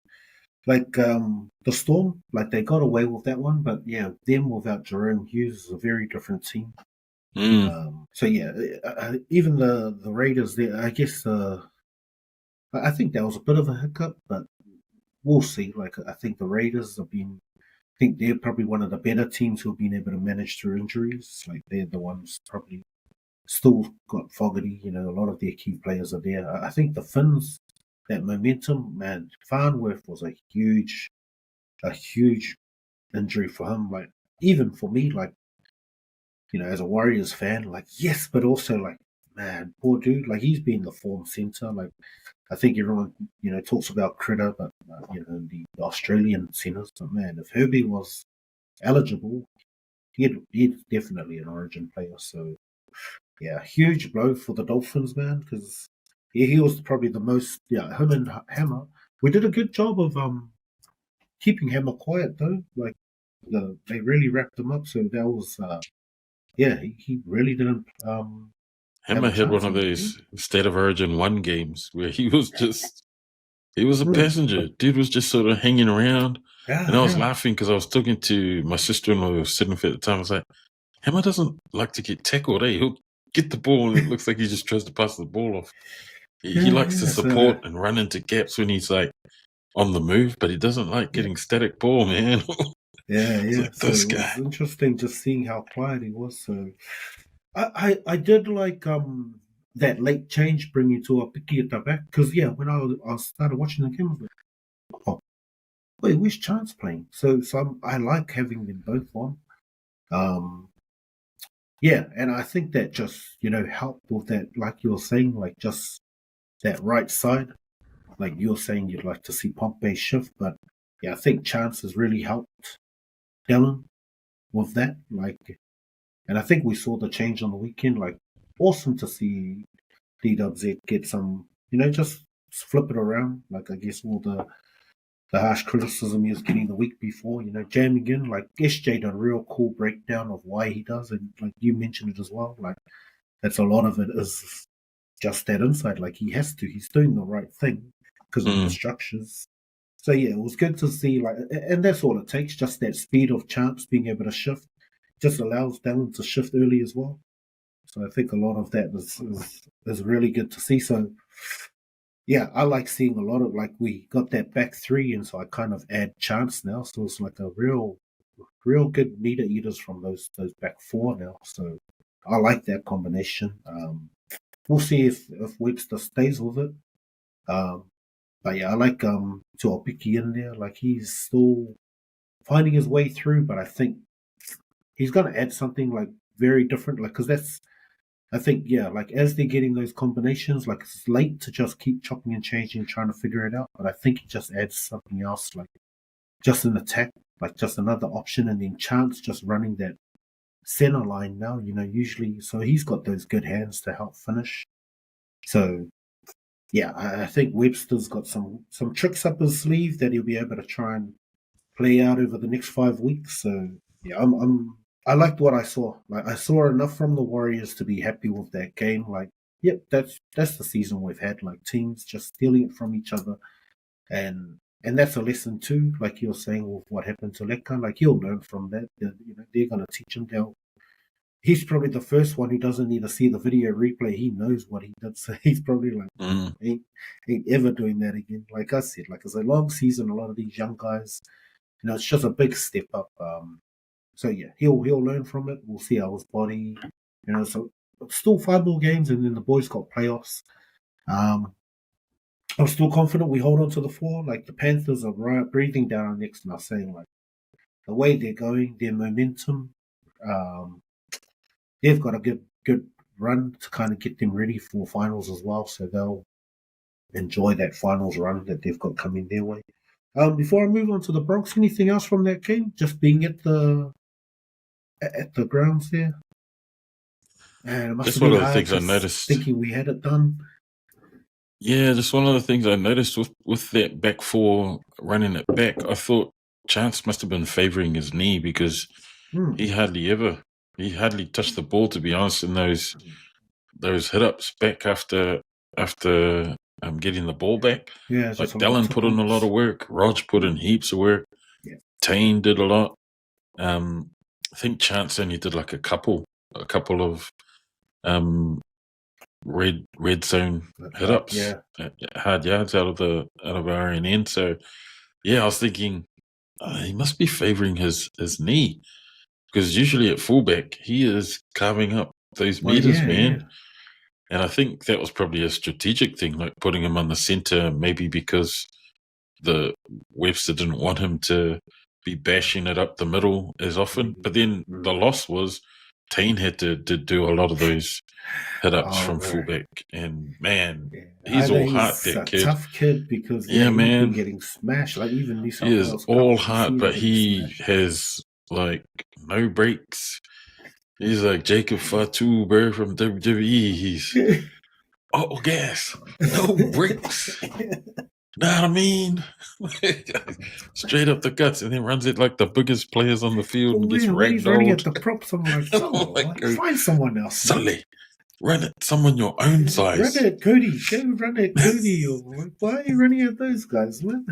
like the Storm, like they got away with that one, but them without Jerome Hughes is a very different team. Even the Raiders there, I guess I think that was a bit of a hiccup, but we'll see. Like I think the Raiders have been. I think they're probably one of the better teams who've been able to manage through injuries. Like they're the ones probably still got Fogarty. You know, a lot of their key players are there. I think the Finns, that momentum, man, Farnworth was a huge injury for him. Like even for me, like as a Warriors fan, like yes, but also like man, poor dude. Like he's been the form center. Like I think everyone talks about Critter, but the Australian centers. But man, if Herbie was eligible, he's definitely an Origin player. So yeah, huge blow for the Dolphins, man, because he was probably the most. Yeah, him and Hammer. We did a good job of keeping Hammer quiet though. Like they really wrapped him up. So that was he really didn't have Hammer a had one chance of in that game. those State of Origin 1 games where he was a passenger. Dude was just sort of hanging around. And I was Yeah. laughing because I was talking to my sister-in-law who was sitting with me at the time. I was like, Hammer doesn't like to get tackled, eh? He'll get the ball and it looks like he just tries to pass the ball off. He likes to So support and run into gaps when he's like on the move, but he doesn't like getting static ball, man. It's yeah. like, So this it guy. was interesting just seeing how quiet he was. So I did like that late change bringing to a picky at the back because when I started watching the game, I was like, oh wait, where's Chance playing? So I like having them both on. Um, and I think that just helped with that, like you were saying, like just that right side. Like you're saying, you'd like to see Pompey shift, but I think Chance has really helped Dylan with that. Like, and I think we saw the change on the weekend. Like, awesome to see DWZ get some, just flip it around. Like, I guess all the harsh criticism he was getting the week before, jamming in. Like, SJ did a real cool breakdown of why he does, and like you mentioned it as well. Like, that's a lot of it is just that insight. Like, he has to. He's doing the right thing because of the structures. So yeah, it was good to see. Like, and that's all it takes. Just that speed of Chance being able to shift just allows Dallin to shift early as well. So I think a lot of that is really good to see. So yeah, I like seeing a lot of like we got that back three, and so I kind of add Chance now. So it's like a real good meter eaters from those back four now. So I like that combination. We'll see if Webster stays with it. But yeah, I like Tuopiki in there. Like he's still finding his way through, but I think he's gonna add something like very different. Like because I think like as they're getting those combinations, like it's late to just keep chopping and changing, trying to figure it out. But I think he just adds something else, like just an attack, like just another option, and then Chance just running that center line now. Usually, so he's got those good hands to help finish. So yeah, I think Webster's got some tricks up his sleeve that he'll be able to try and play out over the next 5 weeks. So yeah, I liked what I saw. Like I saw enough from the Warriors to be happy with that game. Like, yep, that's the season we've had. Like teams just stealing it from each other, and that's a lesson too. Like you're saying with what happened to Lekka, like he'll learn from that. They're gonna teach him. He's probably the first one who doesn't need to see the video replay. He knows what he did, so he's probably like, ain't ever doing that again. Like I said, like it's a long season. A lot of these young guys, it's just a big step up. So yeah, he'll learn from it. We'll see how his body, So still 5 more games, and then the boys got playoffs. I'm still confident we hold on to the 4. Like the Panthers are breathing down our necks, and I'm saying like the way they're going, their momentum. They've got a good run to kind of get them ready for finals as well. So they'll enjoy that finals run that they've got coming their way. Before I move on to the Bronx, anything else from that game? Just being at the grounds there, and it must Just have one been of the hard things I just noticed. thinking we had it done. Yeah, just one of the things I noticed with that back 4 running it back. I thought Chance must have been favouring his knee because he hardly touched the ball, to be honest, in those hit ups back after getting the ball back. Yeah, Like just a lot of Dallin put in a lot footballs. of work, Rog put in heaps of work, Yeah, Tane did a lot. I think Chance only did like a couple of red zone hit ups, yeah. hard yards out of our end. So I was thinking he must be favouring his knee, because usually at fullback he is carving up those Well, meters, yeah, yeah. man. And I think that was probably a strategic thing, like putting him on the centre, maybe because the Webster didn't want him to be bashing it up the middle as often. But then the loss was Tane had to do a lot of those hit ups Oh, from bro. fullback. And man, Yeah. he's Either all heart, he's that a kid. tough kid because, Yeah, he's been man. getting smashed. Like, even New He South is Wales Cup, all you heart, see him but getting he smashed. has like no breaks. He's like Jacob Fatu, bro, from WWE. He's all gas, no breaks. Know what I mean? Straight up the guts, and then runs it like the biggest players on the field For and gets real, when he's running at ragdolled. the props, I'm like, I'm oh, like, like, find someone else, man. Sully, run it someone your own Run size. it at Cody. Go run it at Cody. Or like, why are you running at those guys, man?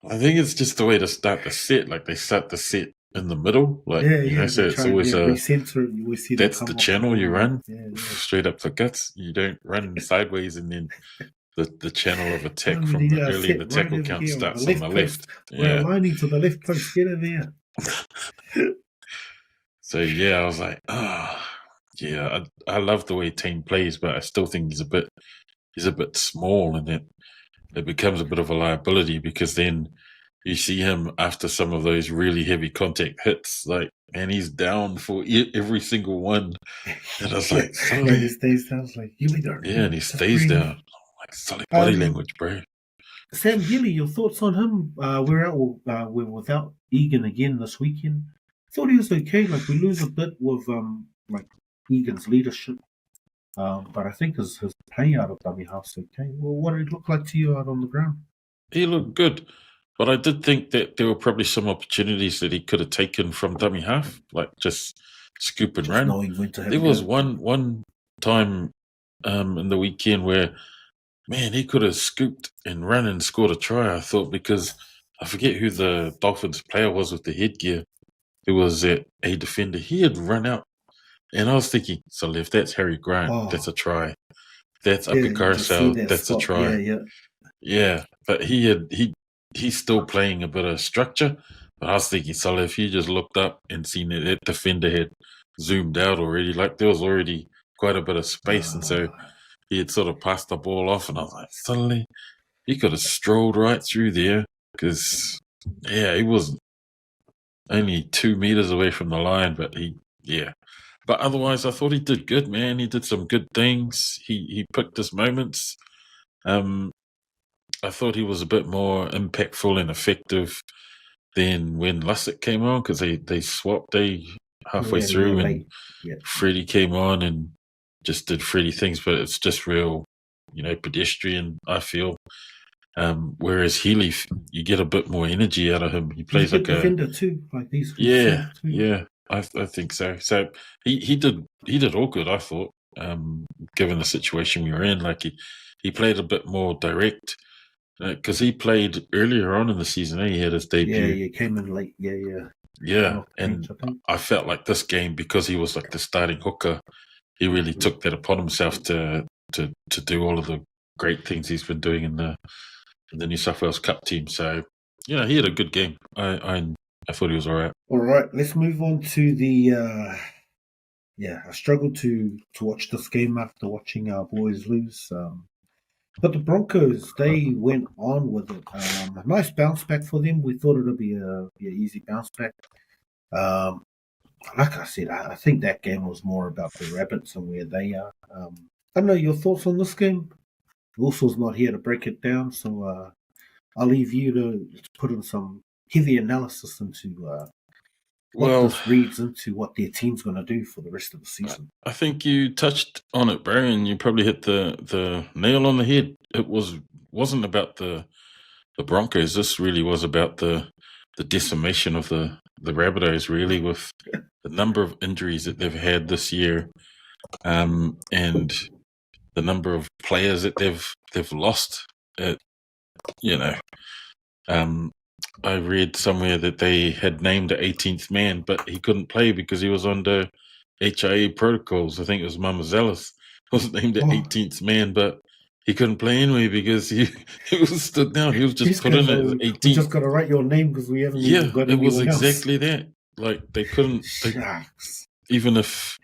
I think it's just the way to start the set. Like they start the set in the middle, like Yeah. so They it's try and always recenter it. You always see them that's come the off the channel ball. you run Yeah. straight up the guts. You don't run sideways and then the channel of attack No, from the they early in the sit right tackle over count here on the starts on left the post. left. We're Yeah. aligning to the left post. Get in there. So yeah, I was like, yeah, I love the way Tane plays, but I still think he's a bit small, and it becomes a bit of a liability because then you see him after some of those really heavy contact hits, like, and he's down for every single one, and I was like, And Sully, he stays down. It's like, you don't yeah, and he just stays breathe. down. I'm like, Sully, body language, bro. Sam Gilly, your thoughts on him? We're without Egan again this weekend. Thought he was okay. Like, we lose a bit with like Egan's leadership, but I think his play out of dummy half's okay. Well, what did it look like to you out on the ground? He looked good, but I did think that there were probably some opportunities that he could have taken from dummy half, like just scoop and Just run. knowing when to have There a was go. one time in the weekend where, man, he could have scooped and run and scored a try, I thought, because I forget who the Dolphins player was with the headgear. It was a defender. He had run out, and I was thinking, so if that's Harry Grant, that's a Oh, try. That's yeah, Upper you just see Carousel, that that's a spot. Yeah, try. yeah. Yeah, but he's still playing a bit of structure. But I was thinking, so if he just looked up and seen that defender had zoomed out already, like there was already quite a bit of space, and so he had sort of passed the ball off, and I was like, suddenly he could have strolled right through there because, yeah, he was only 2 meters away from the line, but yeah. But otherwise, I thought he did good, man. He did some good things. He picked his moments. Um, I thought he was a bit more impactful and effective than when Lussick came on, because they swapped halfway Yeah, through, and late. Yeah. Freddie came on and just did Freddie things, but it's just real, pedestrian, I feel. Whereas Healy, you get a bit more energy out of him. He He's a plays good like a defender too. Like he's yeah, soft too. yeah. I think so. So he did all good, I thought. Given the situation we were in, like he played a bit more direct because he played earlier on in the season. He had his debut. Yeah, came in late. Yeah. Yeah, Off the bench, and I think. I felt like this game, because he was like the starting hooker, he really took that upon himself to do all of the great things he's been doing in the New South Wales Cup team. So he had a good game. I thought he was all right. All right, let's move on to the. I struggled to watch this game after watching our boys lose. But the Broncos, they went on with it. A nice bounce back for them. We thought it'd be a easy bounce back. Um, like I said, I think that game was more about the Rabbits and where they are. I don't know your thoughts on this game. Wilson's not here to break it down, so I'll leave you to put in some heavy analysis into what Well, this reads into what their team's going to do for the rest of the season. I think you touched on it, bro, and you probably hit the nail on the head. It wasn't about the Broncos. This really was about the decimation of the Rabbitohs, really, with the number of injuries that they've had this year, and the number of players that they've lost. I read somewhere that they had named the 18th man, but he couldn't play because he was under HIA protocols. I think it was Mama Zealous was named the 18th man, but he couldn't play anyway because he was stood down. He was just put in at We 18. just got to write your name because we haven't even got it was anyone exactly that. Like they couldn't, even if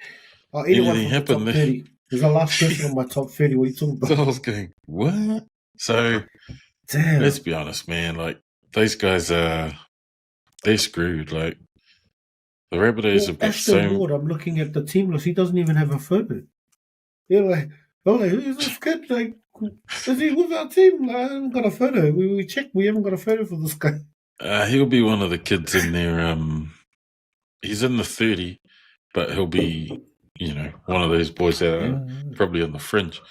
anyone anything from the top happened. 30. He's the last person on my top 30. What are you talking about? So I was going, what? So damn. Let's be honest, man. Like those guys they're screwed. Like the Rabbitohs have got Ashton Ward, I'm looking at the team list. He doesn't even have a photo. You're like, who's this kid? Like, is he with our team? Like, I haven't got a photo. We checked. We haven't got a photo for this guy. He'll be one of the kids in there. He's in the 30, but he'll be, one of those boys that are probably on the fringe.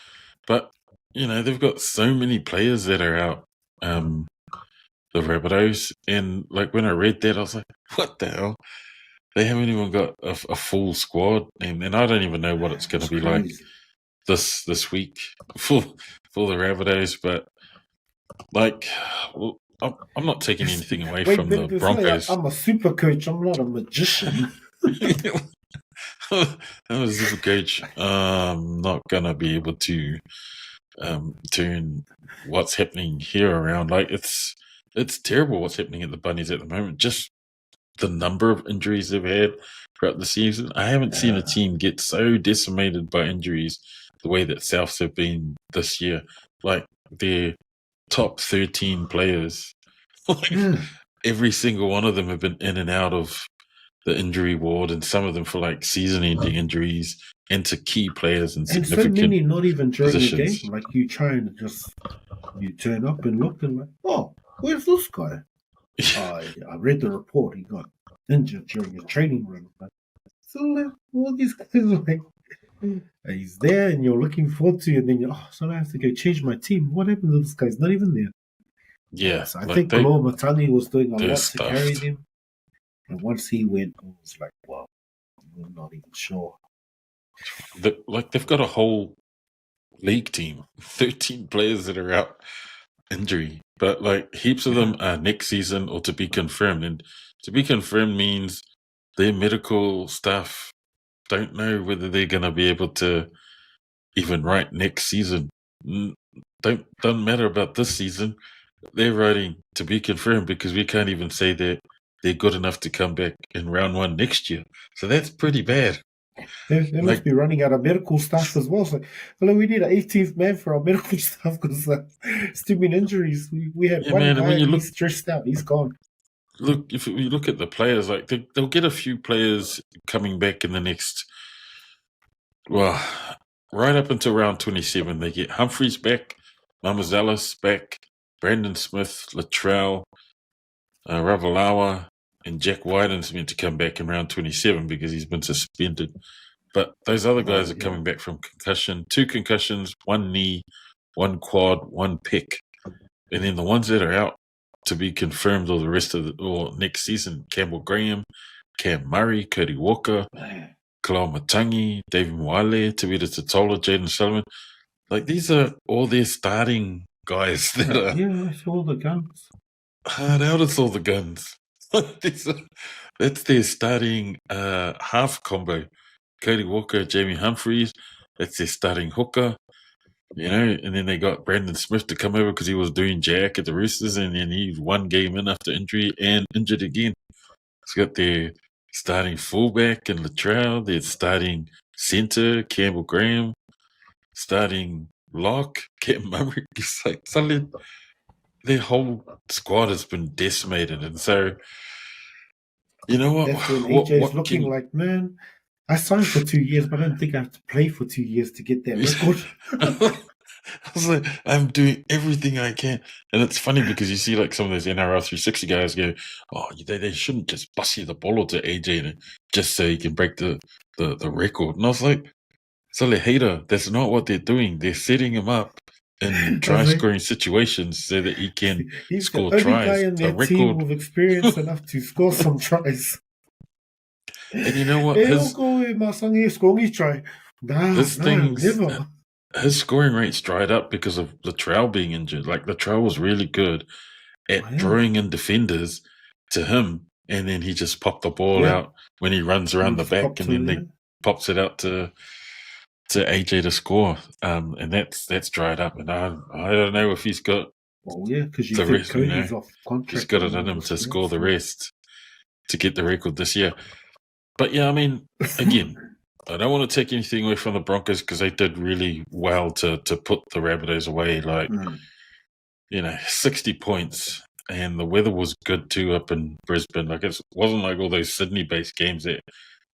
But they've got so many players that are out. The Rabbitohs, and like when I read that, I was like, what the hell? They haven't even got a full squad, and I don't even know what it's going to be like this week for the Rabbitohs. But like, well, I'm not taking anything away from the Broncos. I'm a super coach. I'm not a magician. I'm a super coach. I'm not gonna be able to turn what's happening here around. Like it's terrible what's happening at the Bunnies at the moment. Just the number of injuries they've had throughout the season. I haven't seen a team get so decimated by injuries the way that Souths have been this year. Like their top 13 players, every single one of them have been in and out of the injury ward, and some of them for like season-ending injuries into key players and significant so many not even during positions. the game. Like you try and you turn up and look and like, oh, where's this guy? I read the report. He got injured during a training run. So like, all these guys are like, he's there and you're looking forward to it, and then so I have to go change my team. What happened to this guy? He's not even there. Yeah, so I think Kaloa Matani was doing a lot to carry them. And once he went, I was like, well, I'm not even sure. They've got a whole league team, 13 players that are out injury, but like heaps of them are next season or to be confirmed. And to be confirmed means their medical staff don't know whether they're going to be able to even write next season. Doesn't matter about this season. They're writing to be confirmed because we can't even say that they're good enough to come back in round 1 next year. So that's pretty bad. They must be running out of medical staff as well. So, we need an 18th man for our medical staff because it's too many injuries. We had one guy and he's stressed out. He's gone. Look, if you look at the players, like they'll get a few players coming back in the next, well, right up until round 27. They get Humphreys back, Mamazalis back, Brandon Smith, Latrell, Ravalawa, and Jack Wyden's meant to come back in round 27 because he's been suspended. But those other guys are coming back from concussion, 2 concussions, 1 knee, 1 quad, 1 pec. And then the ones that are out to be confirmed or the rest of next season, Campbell Graham, Cam Murray, Cody Walker, Kaloa Matangi, David Moale, Tawita Totola, Jaden Sullivan. Like these are all their starting guys that are... Yeah, it's all the guns. Hard out, it's all the guns. That's their starting half combo. Cody Walker, Jamie Humphreys, that's their starting hooker. And then they got Brandon Smith to come over because he was doing jack at the Roosters, and then he 1 game in after injury and injured again. It's got their starting fullback in Latrell, their starting centre, Campbell Graham, starting lock, Cam Murray. It's like suddenly their whole squad has been decimated, and so you know what? That's when AJ's looking like, man, I signed for 2 years, but I don't think I have to play for 2 years to get that record. I was like, I'm doing everything I can. And it's funny because you see like some of those NRL 360 guys go, oh, they shouldn't just bust you the ball to AJ just so he can break the record. And I was like, Sully hater, that's not what they're doing. They're setting him up in try-scoring situations so that he can score tries. He's the only guy in their team with experience enough to score some tries. And you know what? His scoring rates dried up because of Latrell being injured. Like Latrell was really good at drawing in defenders to him, and then he just popped the ball out when he runs around the back, and then he pops it out to AJ to score, and that's dried up. And I don't know if he's got Well, yeah, because you the think rest. You Cody's know, off he's contract got and it in all him this. to Yeah, score the so. rest to get the record this year. But yeah, I mean, again, I don't want to take anything away from the Broncos because they did really well to put the Rabbitohs away. Like, 60 points, and the weather was good too up in Brisbane. Like, it wasn't like all those Sydney-based games that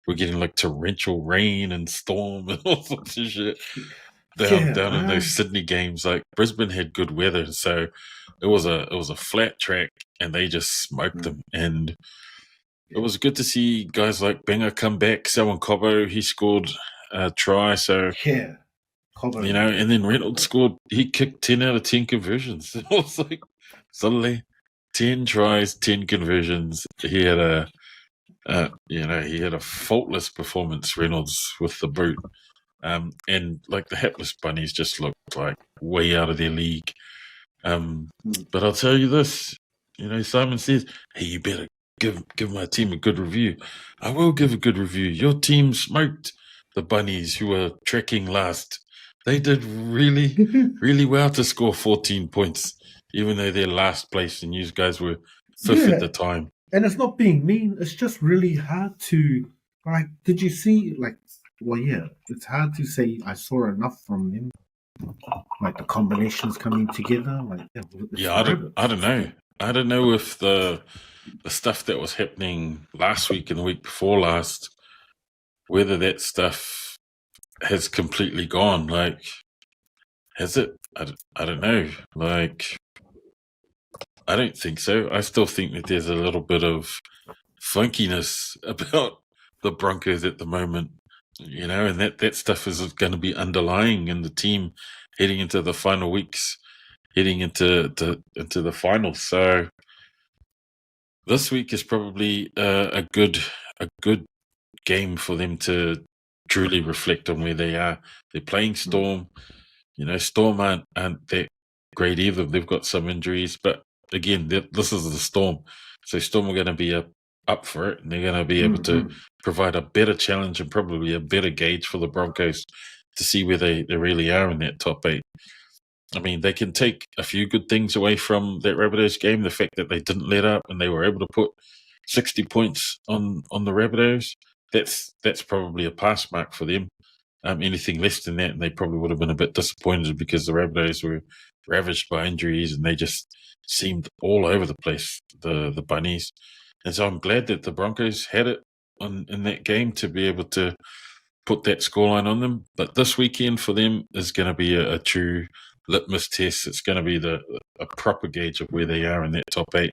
were getting like torrential rain and storm and all sorts of shit down in those Sydney games. Like, Brisbane had good weather, so it was a flat track, and they just smoked them. And it was good to see guys like Benga come back. Selwyn Cobbo, he scored a try. So, yeah, Cobbo. and then Reynolds scored. He kicked 10 out of 10 conversions. It was like, suddenly, 10 tries, 10 conversions. He had he had a faultless performance, Reynolds, with the boot. And like the hapless bunnies just looked like way out of their league. But I'll tell you this, Simon says, hey, you better give my team a good review. I will give a good review. Your team smoked the bunnies who were trekking last. They did really, really well to score 14 points, even though they're last place and you guys were fifth at the time. And it's not being mean. It's just really hard to, like, did you see, like, well, yeah, it's hard to say I saw enough from them. Like the combinations coming together. Like, I don't know. I don't know if the stuff that was happening last week and the week before last, whether that stuff has completely gone. Like, has it? I don't know. Like, I don't think so. I still think that there's a little bit of funkiness about the Broncos at the moment, and that stuff is going to be underlying in the team heading into the final weeks, heading into the finals. So this week is probably a good game for them to truly reflect on where they are. They're playing Storm. Storm aren't that great either. They've got some injuries, but again, this is the Storm. So Storm are going to be up for it, and they're going to be able to provide a better challenge and probably a better gauge for the Broncos to see where they really are in that top 8. I mean, they can take a few good things away from that Rabbitohs game. The fact that they didn't let up and they were able to put 60 points on the Rabbitohs, that's probably a pass mark for them. Anything less than that, and they probably would have been a bit disappointed because the Rabbitohs were ravaged by injuries and they just seemed all over the place, the bunnies. And so I'm glad that the Broncos had it in that game to be able to put that scoreline on them. But this weekend for them is going to be a true litmus test. It's going to be a proper gauge of where they are in that top 8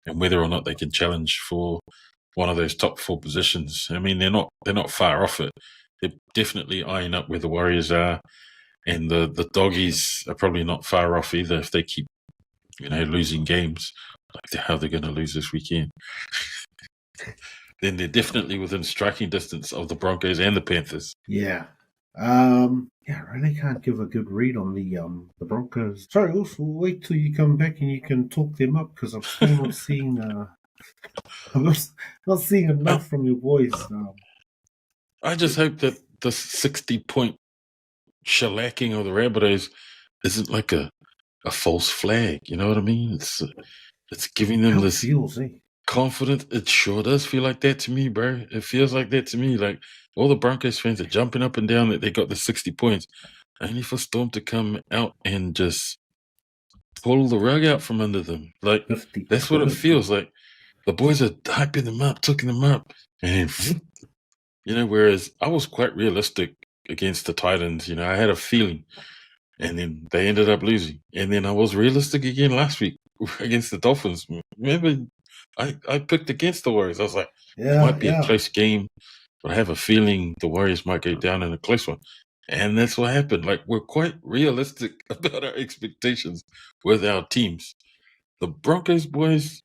and whether or not they can challenge for one of those top 4 positions. I mean, they're not far off it. They're definitely eyeing up where the Warriors are, and the doggies are probably not far off either if they keep, losing games like how they're going to lose this weekend. Then they're definitely within striking distance of the Broncos and the Panthers. Yeah. I really can't give a good read on the Broncos. Sorry, also wait till you come back and you can talk them up because I'm still not seeing I'm not seeing enough from your boys. I just hope that the 60-point shellacking of the Rabbitohs isn't like a false flag. You know what I mean? It's giving them this confidence. It sure does feel like that to me, bro. It feels like that to me. Like all the Broncos fans are jumping up and down that they got the 60 points, only for Storm to come out and just pull the rug out from under them. Like that's what it feels like. The boys are hyping them up, taking them up, and whereas I was quite realistic against the Titans. I had a feeling, and then they ended up losing. And then I was realistic again last week against the Dolphins. Remember, I picked against the Warriors. I was like, it might be a close game, but I have a feeling the Warriors might go down in a close one. And that's what happened. Like, we're quite realistic about our expectations with our teams. The Broncos boys,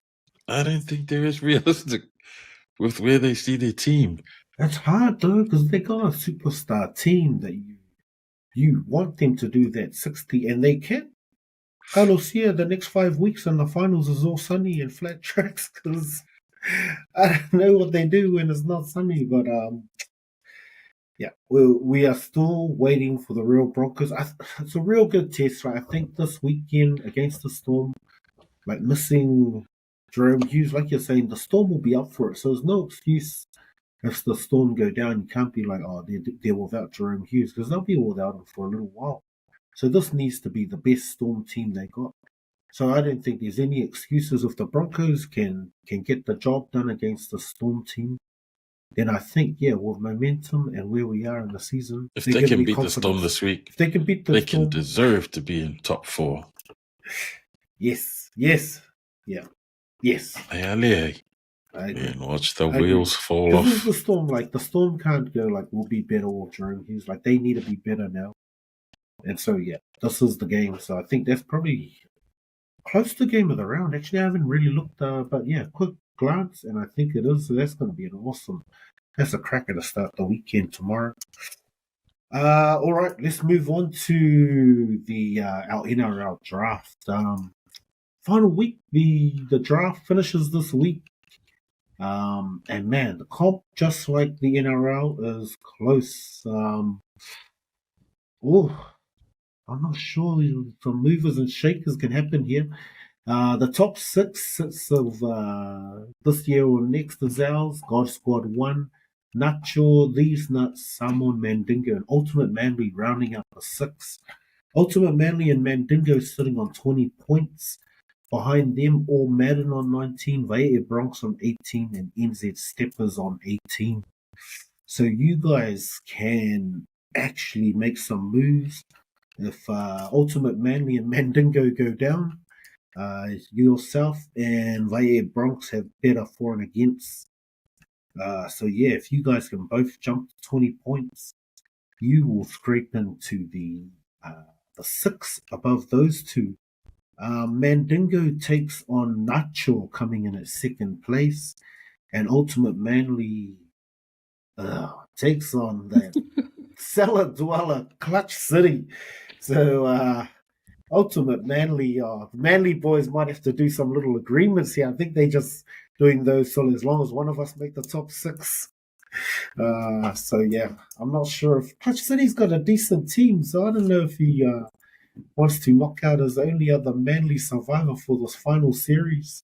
I don't think they're as realistic with where they see their team. That's hard though, because they got a superstar team that you want them to do that 60, and they can. Carlos, here the next 5 weeks in the finals is all sunny and flat tracks because I don't know what they do when it's not sunny, but Yeah, we are still waiting for the real Broncos. It's a real good test, right? I think this weekend against the Storm, like missing Jerome Hughes, like you're saying, the Storm will be up for it. So there's no excuse if the Storm go down. You can't be like, oh, they're without Jerome Hughes, because they'll be without him for a little while. So this needs to be the best Storm team they got. So I don't think there's any excuses if the Broncos can get the job done against the Storm team. Then I think, yeah, with momentum and where we are in the season, If they're they going to can be beat the confident. Storm this week, If they can beat the they can Storm, deserve to be in top 4. yes, yeah, yes. And watch the I agree. wheels fall Because this is off. the Storm. Like the Storm can't go like we'll be better with Jerome Hughes. Like they need to be better now. And so yeah, this is the game. So I think that's probably close to game of the round. Actually, I haven't really looked, but yeah, quick glance, and I think it is. So that's going to be an awesome. That's a cracker to start the weekend tomorrow. All right, let's move on to the our NRL draft. Final week, the draft finishes this week. And man, the comp, just like the NRL, is close. I'm not sure some movers and shakers can happen here. The top six of this year or next is ours. God Squad 1, Nacho, These Nuts, Samoan Mandingo, and Ultimate Manly rounding up the 6. Ultimate Manly and Mandingo sitting on 20 points. Behind them, All Madden on 19, Vaea Bronx on 18, and NZ Steppers on 18. So you guys can actually make some moves. If Ultimate Manly and Mandingo go down, yourself and Vaea Bronx have better for and against. So yeah, if you guys can both jump to 20 points, you will scrape into the 6 above those two. Mandingo takes on Nacho coming in at second place, and Ultimate Manly takes on that cellar dweller Clutch City. So Ultimate Manly, Manly boys might have to do some little agreements here. I think they just doing those so as long as one of us make the top 6. So yeah, I'm not sure if Clutch City's got a decent team, so I don't know if he wants to knock out his only other Manly survivor for this final series.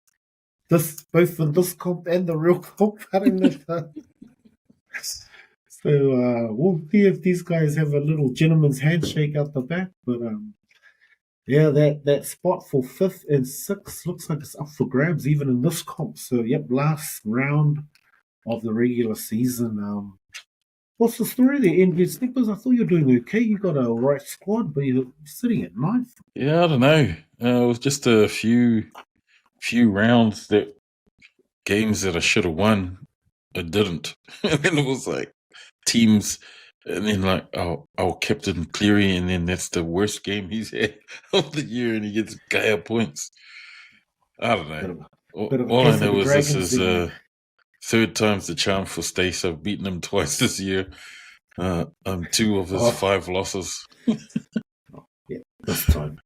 This both in this comp and the real comp. I don't know. So we'll see if these guys have a little gentleman's handshake out the back. But yeah, that spot for 5th and 6th looks like it's up for grabs even in this comp. So yep, last round of the regular season. What's the story there, NZ Snippers? I thought you were doing okay. You got a right squad, but you're sitting at 9th. Yeah, I don't know. It was just a few rounds games that I should have won. I didn't. And then it was like teams, and then like our captain Cleary, and then that's the worst game he's had of the year, and he gets Gaia points. I don't know. All I know is this is 3rd time's the charm for Stace. I've beaten him twice this year. I'm 2 of his 5 losses. Yeah, this time.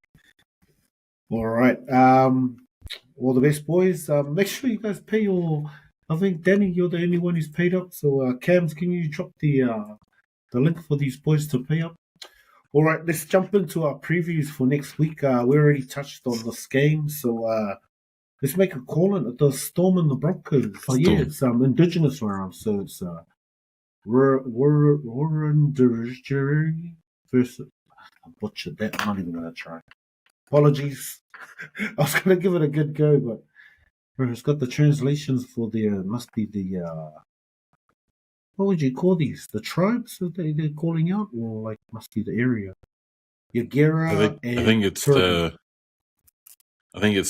All right. All the best, boys. Make sure you guys pay your. I think Danny, you're the only one who's paid up. So Cams, can you drop the link for these boys to pay up? All right, let's jump into our previews for next week. We already touched on this game, so let's make a call in at the Storm and the Broncos. Oh, yeah, it's Indigenous round, so it's Wurundjeri versus. I butchered that. I'm not even gonna try. Apologies. I was gonna give it a good go, but it's got the translations for the must be the what would you call these? The tribes that they're calling out, or like must be the area. Yagera I think it's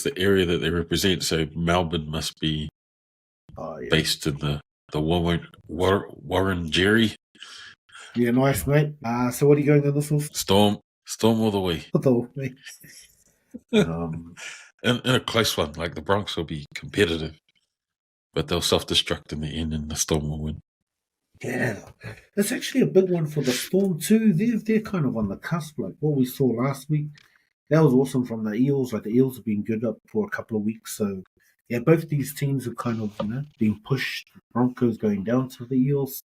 the area that they represent. So Melbourne must be based in the Wurundjeri. Yeah, nice, mate. So what are you going on this one? Storm all the way. In a close one, like the Broncos will be competitive, but they'll self-destruct in the end, and the Storm will win. Yeah, it's actually a big one for the Storm too. They're kind of on the cusp, like what we saw last week. That was awesome from the Eels. Like the Eels have been good up for a couple of weeks, so yeah, both these teams are kind of being pushed. Broncos going down to the Eels.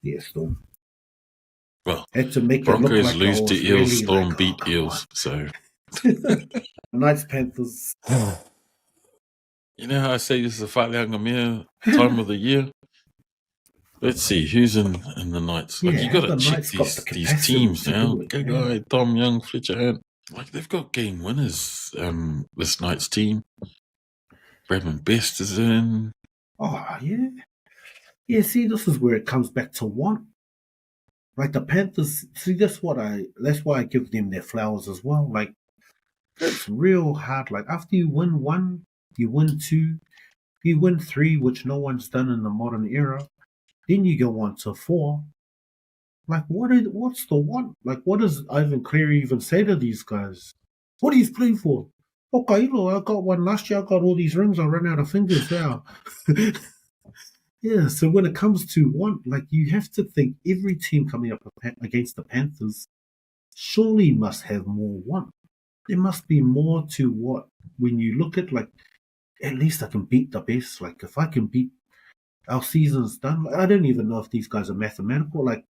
Yeah, Storm. Well, Had to make it look Broncos like lose I to was Eels, really Storm like, beat come Eels. So, on. Knights, Panthers. you know how I say this is a Whaleanga time of the year? Let's see who's in the Knights. Like, Yeah, you got have to the check Knights got the these capacity teams to now. do it? Gagai, Tom Young, Fletcher Hunt. Like, they've got game winners. This Knights team. Bradman Best is in. Oh, yeah. Yeah, see, this is where it comes back to want. Like the Panthers, see, that's why I give them their flowers as well. Like, it's real hard. Like, after you win one, you win two, you win three, which no one's done in the modern era, then you go on to four. Like, what's the one? Like, what does Ivan Cleary even say to these guys? What are you playing for? Okay, look, I got one last year. I got all these rings. I ran out of fingers now. Yeah, so when it comes to one, like, you have to think every team coming up against the Panthers surely must have more one. There must be more to what when you look at, like, at least I can beat the best. Like, if I can beat our season's done. Like, I don't even know if these guys are mathematical. Like,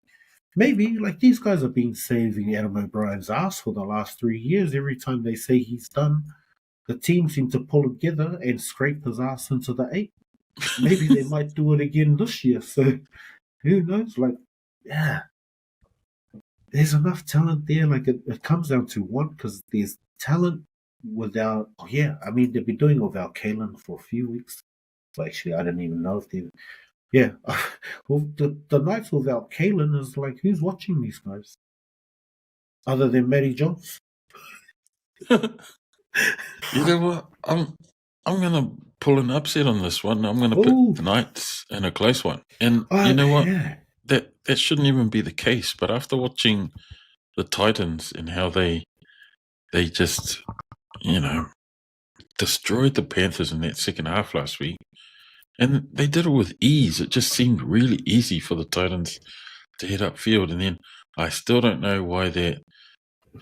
maybe, like, these guys have been saving Adam O'Brien's ass for the last 3 years. Every time they say he's done, the team seem to pull together and scrape his ass into the eight. Maybe they might do it again this year. So who knows? Like, yeah, there's enough talent there. Like, it comes down to one, because there's talent without. Oh, yeah, I mean, they've been doing it without Kalen for a few weeks. So actually, I didn't even know if they. Yeah, well, the Knights without Kalen is like, who's watching these guys other than Matty Jones? You know what? I'm gonna pull an upset on this one. I'm gonna pick Oh, the Knights in a close one. And you know what? yeah, That shouldn't even be the case. But after watching the Titans and how they just destroyed the Panthers in that second half last week, and they did it with ease. It just seemed really easy for the Titans to head upfield. And then I still don't know why that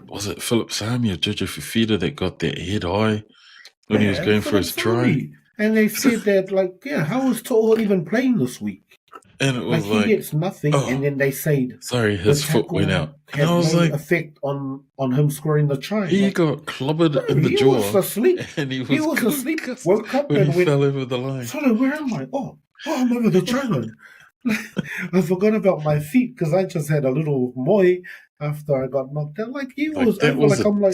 was it Philip Sami or Jojo Fifita that got that head high when he was going for his try. And they said that, like, yeah, how was To'o even playing this week? And it Like, was he like, gets nothing, oh, and then they say sorry, the his foot went tackle out. And I had was no like, effect on him scoring the try. he Like, got clobbered bro, in the he jaw. was asleep. And he He was asleep, concussed woke up when and he went, fell over the line. sorry, where am I? Oh, I'm over the try line. I forgot about my feet because I just had a little moy after I got knocked out. Like, he was That over. was Like, I'm like,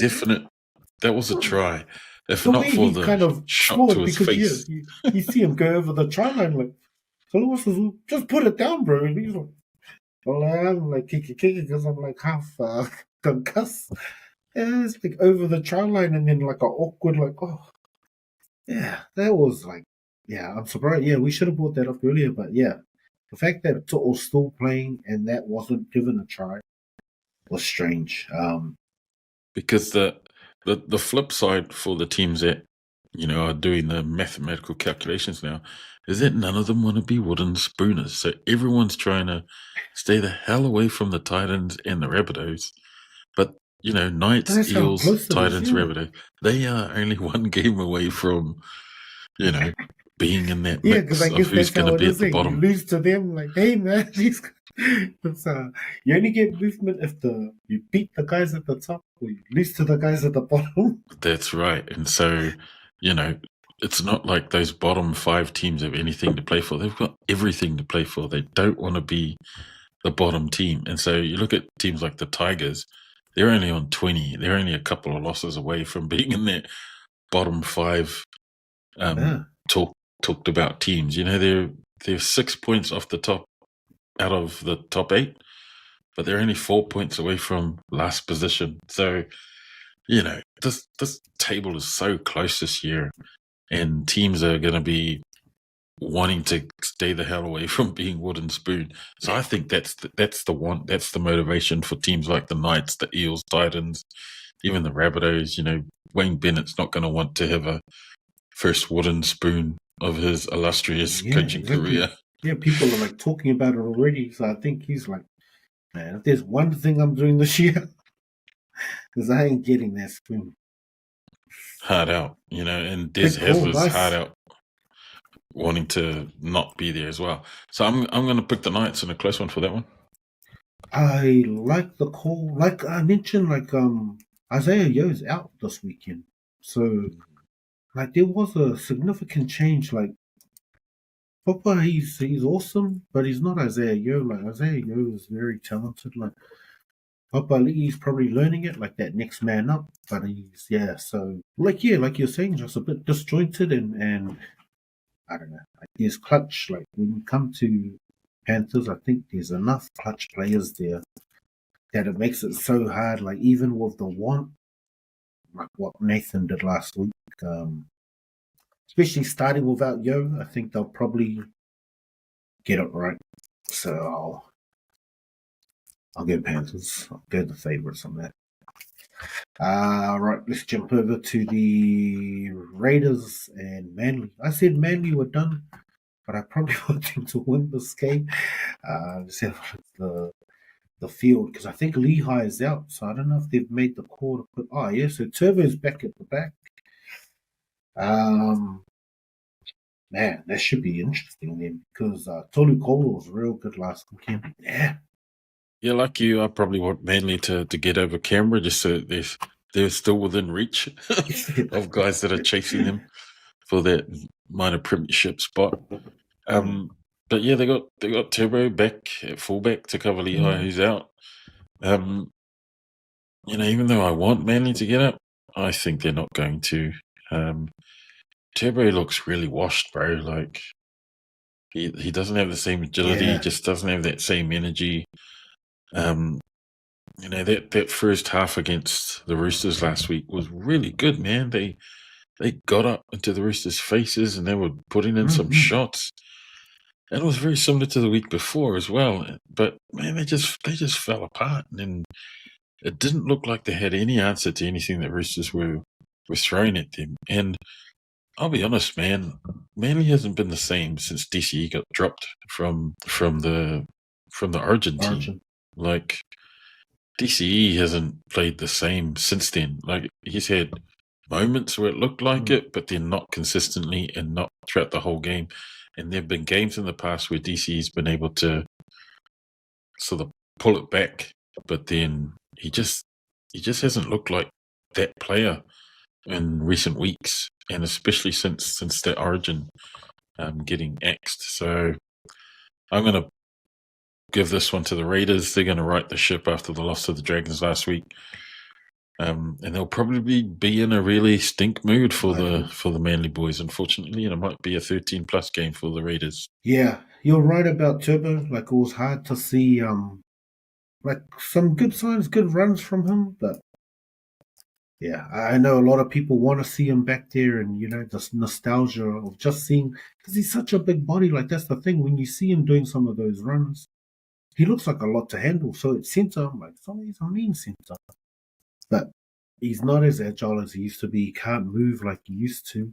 that was a try. If the not way for he the kind of shot to scored, his because, yeah, face. you see him go over the try line. Like, so Lewis was just put it down, bro. And he's like, well, I'm like, kick because I'm like half concussed. Yeah, it's like over the try line, and then like an awkward, like, oh, yeah, that was like, yeah, I'm surprised. Yeah, we should have brought that up earlier, but yeah, the fact that To'o's still playing and that wasn't given a try was strange. Because the flip side for the teams that are doing the mathematical calculations now is that none of them want to be wooden spooners. So everyone's trying to stay the hell away from the Titans and the Rabbitohs. But Knights, That's how Eels, close it is. Titans, Yeah, Rabbitohs, they are only one game away from being in that yeah, because mix I of guess who's that's going to how it be is. at the You bottom. lose to them, like, hey man, it's, you only get movement if you beat the guys at the top, or you lose to the guys at the bottom. That's right. And so, it's not like those bottom 5 teams have anything to play for. They've got everything to play for. They don't want to be the bottom team. And so you look at teams like the Tigers, they're only on 20. They're only a couple of losses away from being in that bottom 5 Yeah. talked about teams. They're 6 points off the top out of the top 8, but they're only 4 points away from last position. So, this table is so close this year, and teams are going to be wanting to stay the hell away from being wooden spoon. So I think that's the motivation for teams like the Knights, the Eels, Titans, even the Rabbitohs. Wayne Bennett's not going to want to have a first wooden spoon of his illustrious coaching career. Yeah, people are like talking about it already. So I think he's like, man, if there's one thing I'm doing this year, is I ain't getting that spoon. Hard out, and Des has his hard out. wanting to not be there as well. So I'm going to pick the Knights in a close one for that one. I like the call. Like I mentioned, Isaiah Yo's out this weekend, so like there was a significant change. Like Papa, he's awesome, but he's not Isaiah Yo. Like Isaiah Yo is very talented. Like Papa Lee's probably learning it, like that next man up. But so like you're saying, just a bit disjointed and I don't know. Like there's clutch. Like when you come to Panthers, I think there's enough clutch players there that it makes it so hard. Like even with the want, like what Nathan did last week, especially starting without Yo, I think they'll probably get it right. So I'll go Panthers. I'll go the favourites on that. Right, let's jump over to the Raiders and Manly. I said Manly were done, but I probably want them to win this game. Let's have the field because I think Lehigh is out, so I don't know if they've made the call to put. Oh yeah, so Turbo's back at the back. Man, that should be interesting then because Tolu Kolo was real good last weekend. Yeah. Yeah, like you, I probably want Manly to get over Canberra just so they're still within reach of guys that are chasing them for that minor premiership spot. But yeah, they got Turbo back at fullback to cover Lehigh, who's out. Even though I want Manly to get up, I think they're not going to. Turbo looks really washed, bro. Like he doesn't have the same agility. Yeah. He just doesn't have that same energy. That first half against the Roosters last week was really good, man. They got up into the Roosters' faces and they were putting in some shots. And it was very similar to the week before as well. But man, they just fell apart, and it didn't look like they had any answer to anything that Roosters were throwing at them. And I'll be honest, man, Manly hasn't been the same since DCE got dropped from the Origin team. Like DCE hasn't played the same since then. Like he's had moments where it looked like it, but then not consistently and not throughout the whole game. And there have been games in the past where DCE's been able to sort of pull it back, but then he just hasn't looked like that player in recent weeks, and especially since that Origin getting axed. So I'm going to give this one to the Raiders. They're going to right the ship after the loss to the Dragons last week. And they'll probably be in a really stink mood for the Manly boys, unfortunately, and it might be a 13+ game for the Raiders. Yeah, you're right about Turbo. Like it was hard to see like some good signs, good runs from him, but yeah, I know a lot of people want to see him back there, and this nostalgia of just seeing because he's such a big body. Like that's the thing when you see him doing some of those runs, he looks like a lot to handle. So at center, I'm like, he's a mean center. But he's not as agile as he used to be. He can't move like he used to.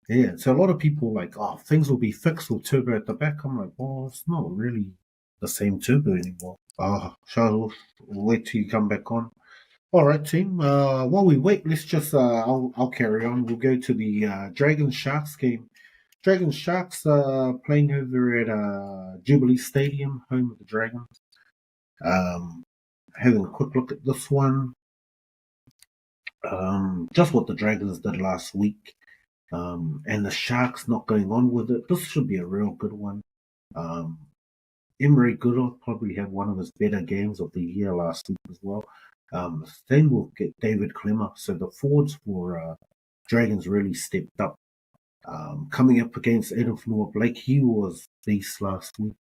Yeah, so a lot of people like, oh, things will be fixed with Turbo at the back. I'm like, well, it's not really the same Turbo anymore. Charles, we'll wait till you come back on. All right, team. While we wait, let's just I'll carry on. We'll go to the Dragons Sharks game. Dragons Sharks playing over at Jubilee Stadium, home of the Dragons. Having a quick look at this one. Just what the Dragons did last week, and the Sharks not going on with it. This should be a real good one. Emery Goodall probably had one of his better games of the year last week as well. Then we'll get David Clemmer. So the forwards for Dragons really stepped up. Coming up against Adam Blake, he was beast last week.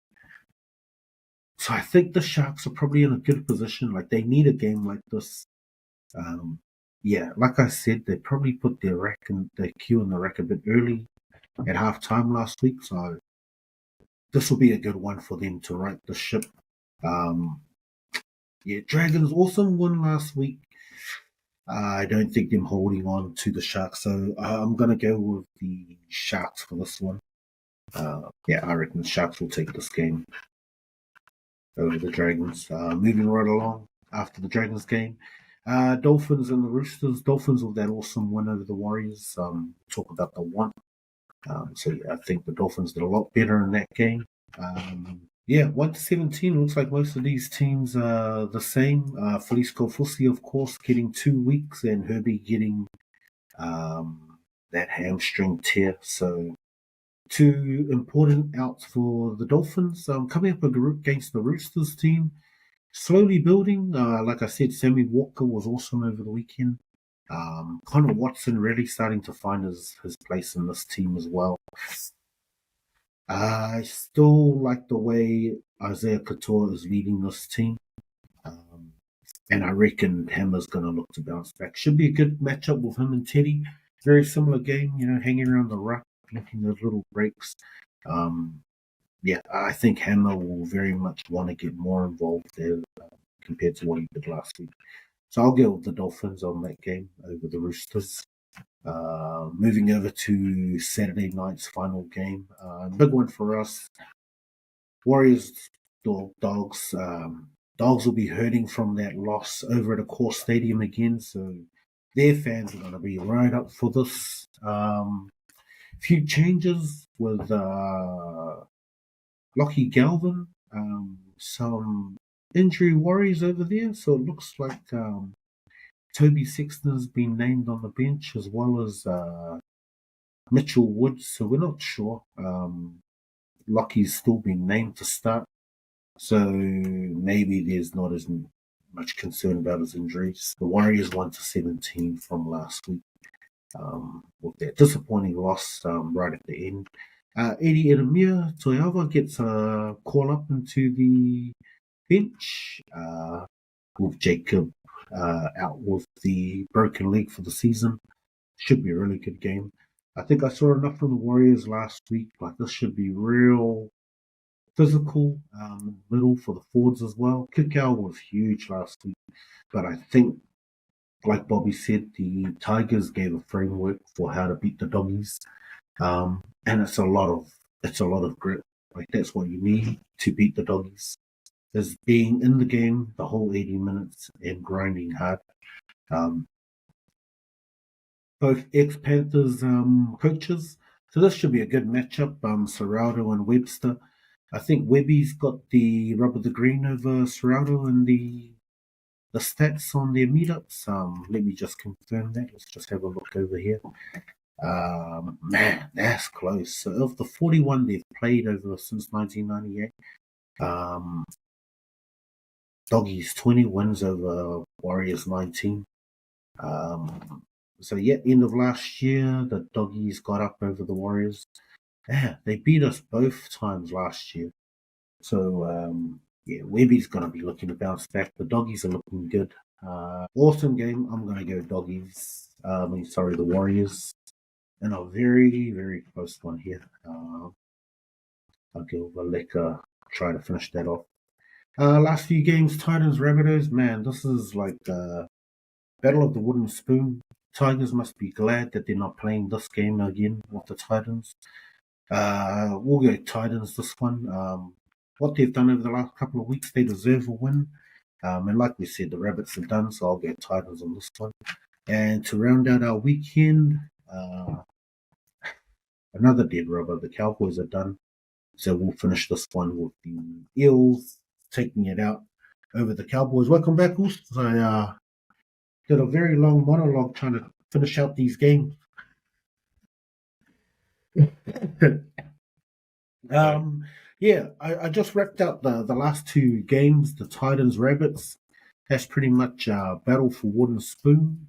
So I think the Sharks are probably in a good position. Like they need a game like this. Yeah, like I said, they probably put their queue in the rack a bit early at halftime last week. So this will be a good one for them to right the ship. Yeah, Dragons awesome win last week. I don't think them holding on to the Sharks, so I'm going to go with the Sharks for this one. Yeah, I reckon the Sharks will take this game over the Dragons. Moving right along after the Dragons game. Dolphins and the Roosters. Dolphins with that awesome win over the Warriors. Talk about the want. So I think the Dolphins did a lot better in that game. 1-17 looks like most of these teams are the same. Felice Fusi, of course, getting 2 weeks, and Herbie getting that hamstring tear. So 2 important outs for the Dolphins. Coming up against the Roosters team, slowly building. Like I said, Sammy Walker was awesome over the weekend. Connor Watson really starting to find his place in this team as well. I still like the way Isaiah Couture is leading this team. And I reckon Hammer's going to look to bounce back. Should be a good matchup with him and Teddy. Very similar game, hanging around the ruck, making those little breaks. I think Hammer will very much want to get more involved there compared to what he did last week. So I'll go with the Dolphins on that game over the Roosters. Moving over to Saturday night's final game. Big one for us. Warriors, Dogs. Dogs will be hurting from that loss over at Accor Stadium again, so their fans are going to be right up for this. Few changes with Lockie Galvin, some injury worries over there, so it looks like Toby Sexton's been named on the bench as well as Mitchell Woods, so we're not sure. Lockie's still been named to start, so maybe there's not as much concern about his injuries. The Warriors 1-17 from last week with that disappointing loss right at the end. Eddie Edemir Toyava gets a call up into the bench with Jacob out with the broken leg for the season. Should be a really good game. I think I saw enough from the Warriors last week. Like, this should be real physical, middle for the forwards as well. Kickout was huge last week, but I think, like Bobby said, the Tigers gave a framework for how to beat the Doggies, and it's a lot of grit. Like, that's what you need to beat the Doggies, is being in the game the whole 80 minutes and grinding hard. Both ex-Panthers coaches, so this should be a good matchup. Serraldo and Webster. I think Webby's got the rub of the green over Serraldo in the stats on their meetups. Let me just confirm that. Let's just have a look over here. Man, that's close. So of the 41 they've played over since 1998, Doggies 20 wins over Warriors 19. End of last year, the Doggies got up over the Warriors. Yeah, they beat us both times last year. So, Webby's going to be looking to bounce back. The Doggies are looking good. Awesome game. I'm going to go Doggies. The Warriors. And a very, very close one here. I'll give Valeka try to finish that off. Last few games, Titans, Rabbitohs. Man, this is like Battle of the Wooden Spoon. Tigers must be glad that they're not playing this game again with the Titans. We'll go Titans this one. What they've done over the last couple of weeks, they deserve a win. And like we said, the Rabbits are done, so I'll go Titans on this one. And to round out our weekend, another dead rubber. The Cowboys are done, so we'll finish this one with the Eels taking it out over the Cowboys. Welcome back, Oos. I did a very long monologue trying to finish out these games. I just wrapped out the last 2 games, the Titans Rabbits. That's pretty much battle for wooden spoon.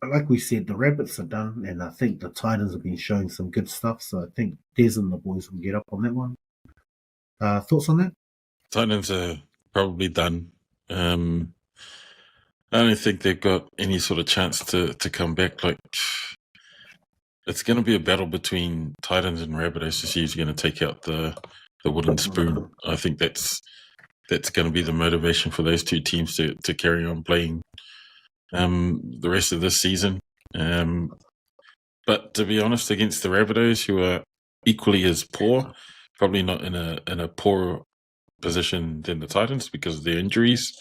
Like we said, the Rabbits are done, and I think the Titans have been showing some good stuff. So I think Des and the boys will get up on that one. Thoughts on that? Titans are probably done. I don't think they've got any sort of chance to come back. Like, it's going to be a battle between Titans and Rabbitohs to see who's going to take out the wooden spoon. I think that's going to be the motivation for those 2 teams to carry on playing the rest of this season. But to be honest, against the Rabbitohs, who are equally as poor, probably not in a poorer position than the Titans because of their injuries.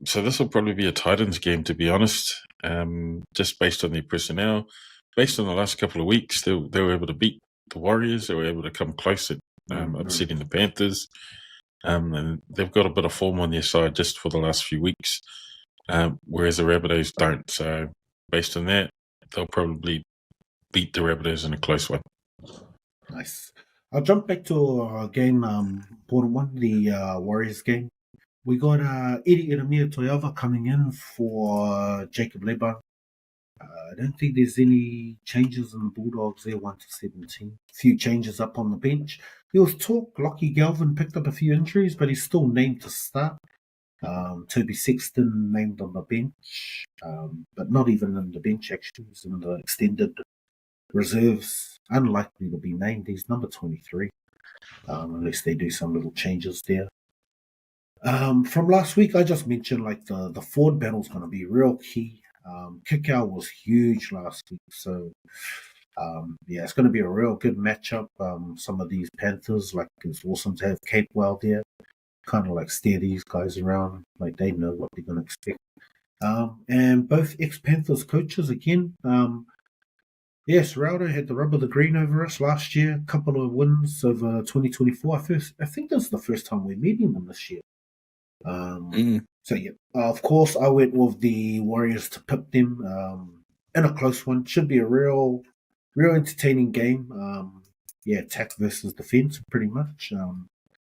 So this will probably be a Titans game, to be honest. just based on their personnel. Based on the last couple of weeks, they were able to beat the Warriors. They were able to come close at upsetting the Panthers. And they've got a bit of form on their side just for the last few weeks, whereas the Rabbitohs don't. So based on that, they'll probably beat the Rabbitohs in a close one. Nice. I'll jump back to a game, important one, the Warriors game. We got Iri Iramia Toyava coming in for Jacob Leba. I don't think there's any changes in the Bulldogs there, 1 to 17. A few changes up on the bench. There was talk Lockie Galvin picked up a few injuries, but he's still named to start. Toby Sexton named on the bench, but not even in the bench, actually. He's in the extended reserves. Unlikely to be named. He's number 23, unless they do some little changes there. From last week, I just mentioned like the forward battle's going to be real key. Kick-out was huge last week, so yeah, it's going to be a real good matchup. Some of these Panthers, like it's awesome to have Capewell there, kind of like steer these guys around, like they know what they're going to expect. And both ex-Panthers coaches again. Yes, Rowder had the rub of the green over us last year. A couple of wins over 2024. I think that's the first time we're meeting them this year. So yeah, of course, I went with the Warriors to pick them in a close one. Should be a real entertaining game. Yeah, attack versus defense, pretty much.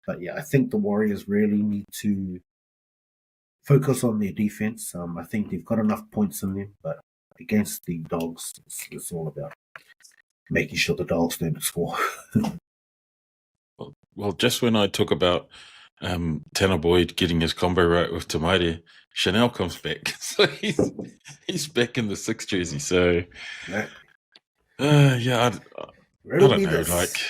But yeah, I think the Warriors really need to focus on their defense. I think they've got enough points in them, but against the Dogs, it's all about making sure the Dogs don't score. Well, just when I talk about Tanner Boyd getting his combo right with Tamaire, Chanel comes back. So he's back in the 6 jersey. So, yeah, I don't know. Like,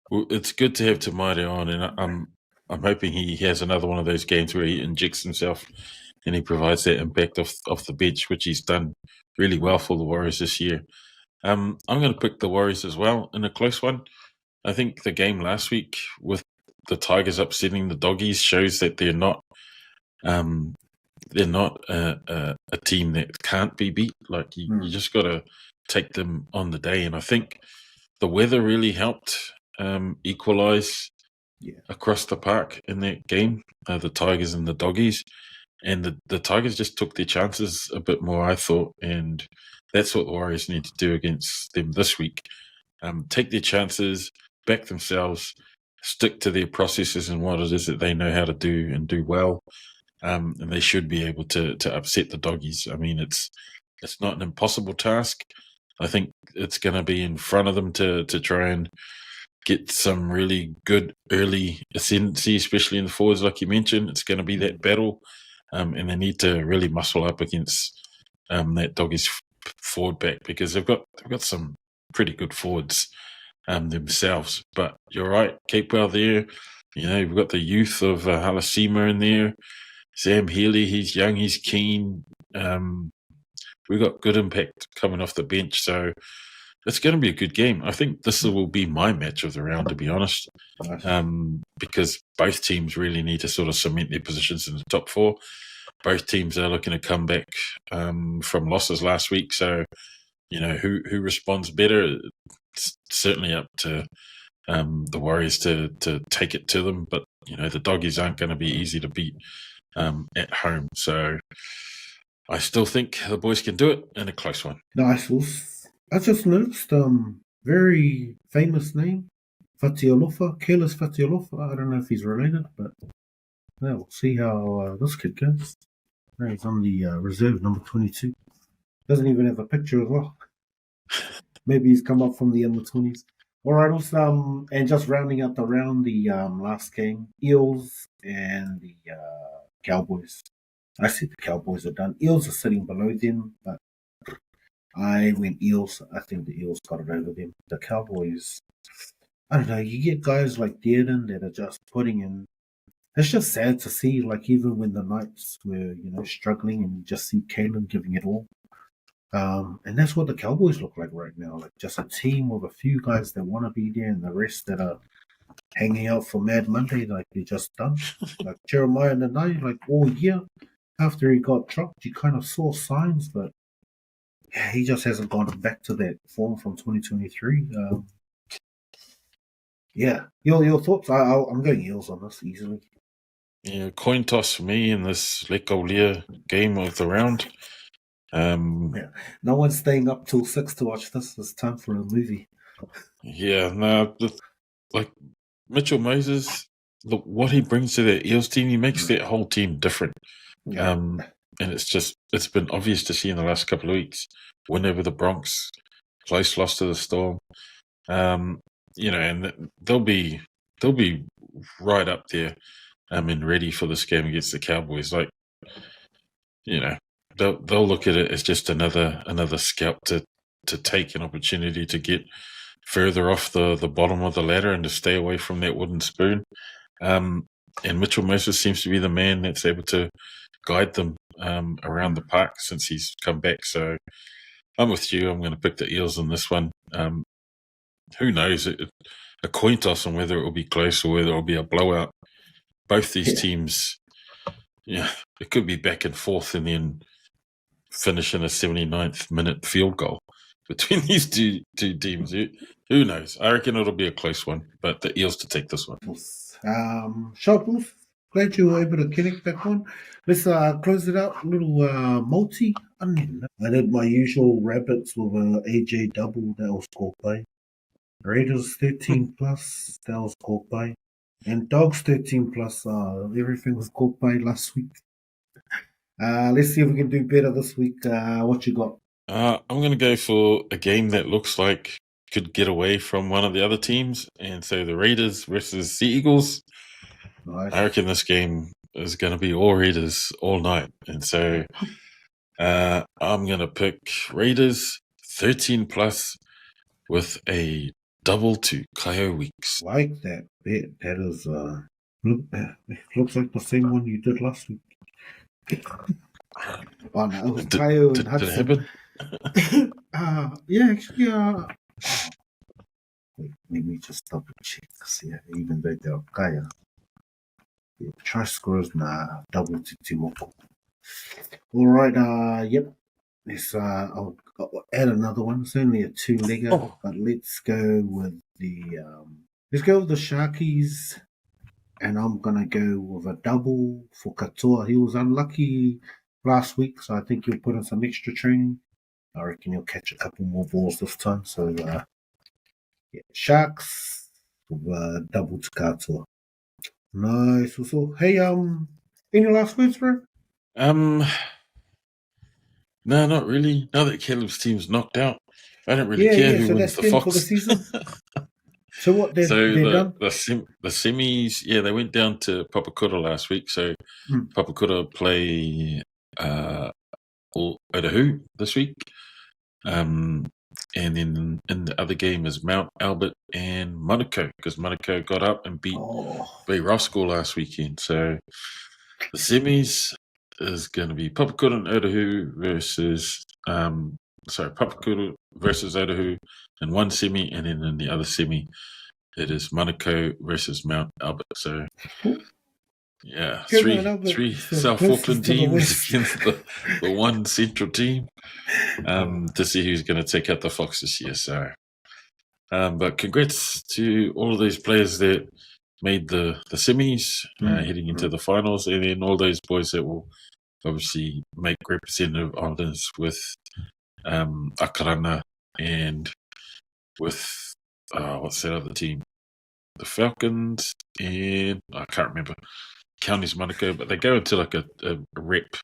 well, it's good to have Tamaire on, and I'm hoping he has another one of those games where he injects himself and he provides that impact off the bench, which he's done really well for the Warriors this year. I'm going to pick the Warriors as well in a close one. I think the game last week with the Tigers upsetting the Doggies shows that they're not a team that can't be beat. Like you just got to take them on the day, and I think the weather really helped equalize across the park in that game. The Tigers and the Doggies. And the Tigers just took their chances a bit more, I thought, and that's what the Warriors need to do against them this week. Take their chances, back themselves, stick to their processes and what it is that they know how to do and do well, and they should be able to upset the Doggies. I mean, it's not an impossible task. I think it's going to be in front of them to try and get some really good early ascendancy, especially in the forwards, like you mentioned. It's going to be that battle. And they need to really muscle up against that Doggies forward back because they've got some pretty good forwards themselves. But you're right, Capewell there. You know, we've got the youth of Halasima in there. Sam Healy, he's young, he's keen. We've got good impact coming off the bench, so it's going to be a good game. I think this will be my match of the round, to be honest, because both teams really need to sort of cement their positions in the top 4. Both teams are looking to come back from losses last week, so you know who responds better. It's certainly up to the Warriors to take it to them, but you know the Doggies aren't going to be easy to beat at home. So I still think the boys can do it in a close one. Nice. I just noticed very famous name, Fatialofa, Kelis Fatialofa. I don't know if he's related, but yeah, we'll see how this kid goes. He's on the reserve, number 22. Doesn't even have a picture as well. Maybe he's come up from the under-20s. All right, and just rounding out the round, the last game, Eels and the Cowboys. I said the Cowboys are done. Eels are sitting below them, but I went Eels. I think the Eels got it over them. The Cowboys, I don't know. You get guys like Dearden that are just putting in. It's just sad to see, like, even when the Knights were, struggling and you just see Kalen giving it all. And that's what the Cowboys look like right now. Like, just a team with a few guys that want to be there and the rest that are hanging out for Mad Monday, like, they're just done. Like, Jeremiah and the Knight, like, all year. after he got dropped, you kind of saw signs, but yeah, he just hasn't gone back to that form from 2023. Yeah, your thoughts? I'm going Eels on this easily. Yeah, coin toss for me in this Lekolia game of the round. Yeah, no one's staying up till 6 to watch this. It's time for a movie. Yeah, no, like Mitchell Moses, what he brings to that Eels team, he makes that whole team different. Yeah. And it's been obvious to see in the last couple of weeks. Win over the Broncos, close loss to the Storm. And they'll be right up there. And ready for this game against the Cowboys. Like, they'll look at it as just another scalp to take an opportunity to get further off the bottom of the ladder and to stay away from that wooden spoon. And Mitchell Moses seems to be the man that's able to guide them around the park since he's come back. So I'm with you. I'm going to pick the Eels in this one. Who knows? A coin toss on whether it will be close or whether it will be a blowout. Both these teams, it could be back and forth and then finish in a 79th minute field goal between these two teams. Who knows? I reckon it'll be a close one, but the Eels to take this one. Sharples, glad you were able to connect that one. Let's close it out. A little multi. I did my usual rabbits with AJ double that was scored by. Raiders 13 plus that was scored by. And Dogs 13 plus everything was scored by last week. Let's see if we can do better this week. What you got? I'm going to go for a game that looks like could get away from one of the other teams, and so the Raiders versus the Eagles. Nice. I reckon this game is going to be all Raiders all night, and so I'm going to pick Raiders 13 plus with a double to Kaio Weeks. Like that bet. That is looks like the same one you did last week. Oh no, it was Kaio and Hudson. Did it happen? Yeah, actually, wait, let me just double check. See, even though they're Kaio. Yeah, try scores, double to Timoko. All right, yep. Let's I'll add another one. It's only a 2-legger, but let's go with the Sharkies, and I'm gonna go with a double for Katoa. He was unlucky last week, so I think he'll put in some extra training. I reckon he'll catch a couple more balls this time. So Sharks with double to Katoa. Nice. So hey, any last words, bro? No, not really. Now that Caleb's team's knocked out, I don't really care who wins the Fox. For the season. So what? They're done? The semis, they went down to Papakura last week. So Papakura play Otahu this week. And then in the other game is Mount Albert and Manukau, because Manukau got up and beat Bay Roscoe last weekend. So the semis is going to be Papakura and Otahu versus Papakura versus Otahu in one semi, and then in the other semi it is Manukau versus Mount Albert. So three South Auckland teams against the one central team to see who's going to take out the Fox this year. So but congrats to all of those players that made the semis heading into the finals, and then all those boys that will obviously make representative honours with Akarana and with what's that other team? The Falcons, and I can't remember Counties Manukau, but they go into like a rep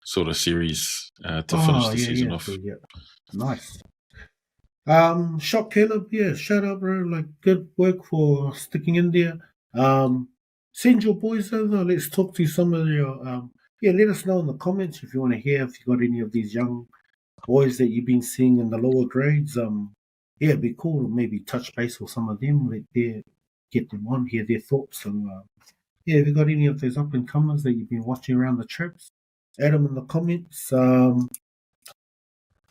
sort of series to finish the season off. Yeah. Nice. Shock Caleb, shout out, bro. Like, good work for sticking in there. Send your boys over. Let's talk to some of your let us know in the comments if you want to hear, if you got any of these young boys that you've been seeing in the lower grades. It'd be cool to maybe touch base with some of them, get them on, hear their thoughts. So if you got any of those up and comers that you've been watching around the trips, add them in the comments.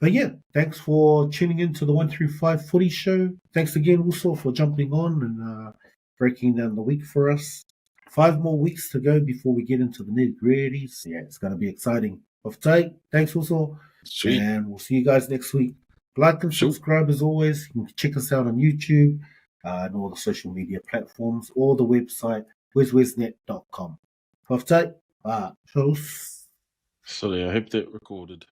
But thanks for tuning in to the 135 Footy Show. Thanks again also for jumping on and breaking down the week for us. 5 more weeks to go before we get into the nitty-gritties. Yeah, it's going to be exciting. Off tight. Thanks also. Sweet. And we'll see you guys next week. Like and Sure. subscribe as always. You can check us out on YouTube and all the social media platforms or the website, WesWesNet.com. Off tight. Cheers. So yeah, I hope that recorded.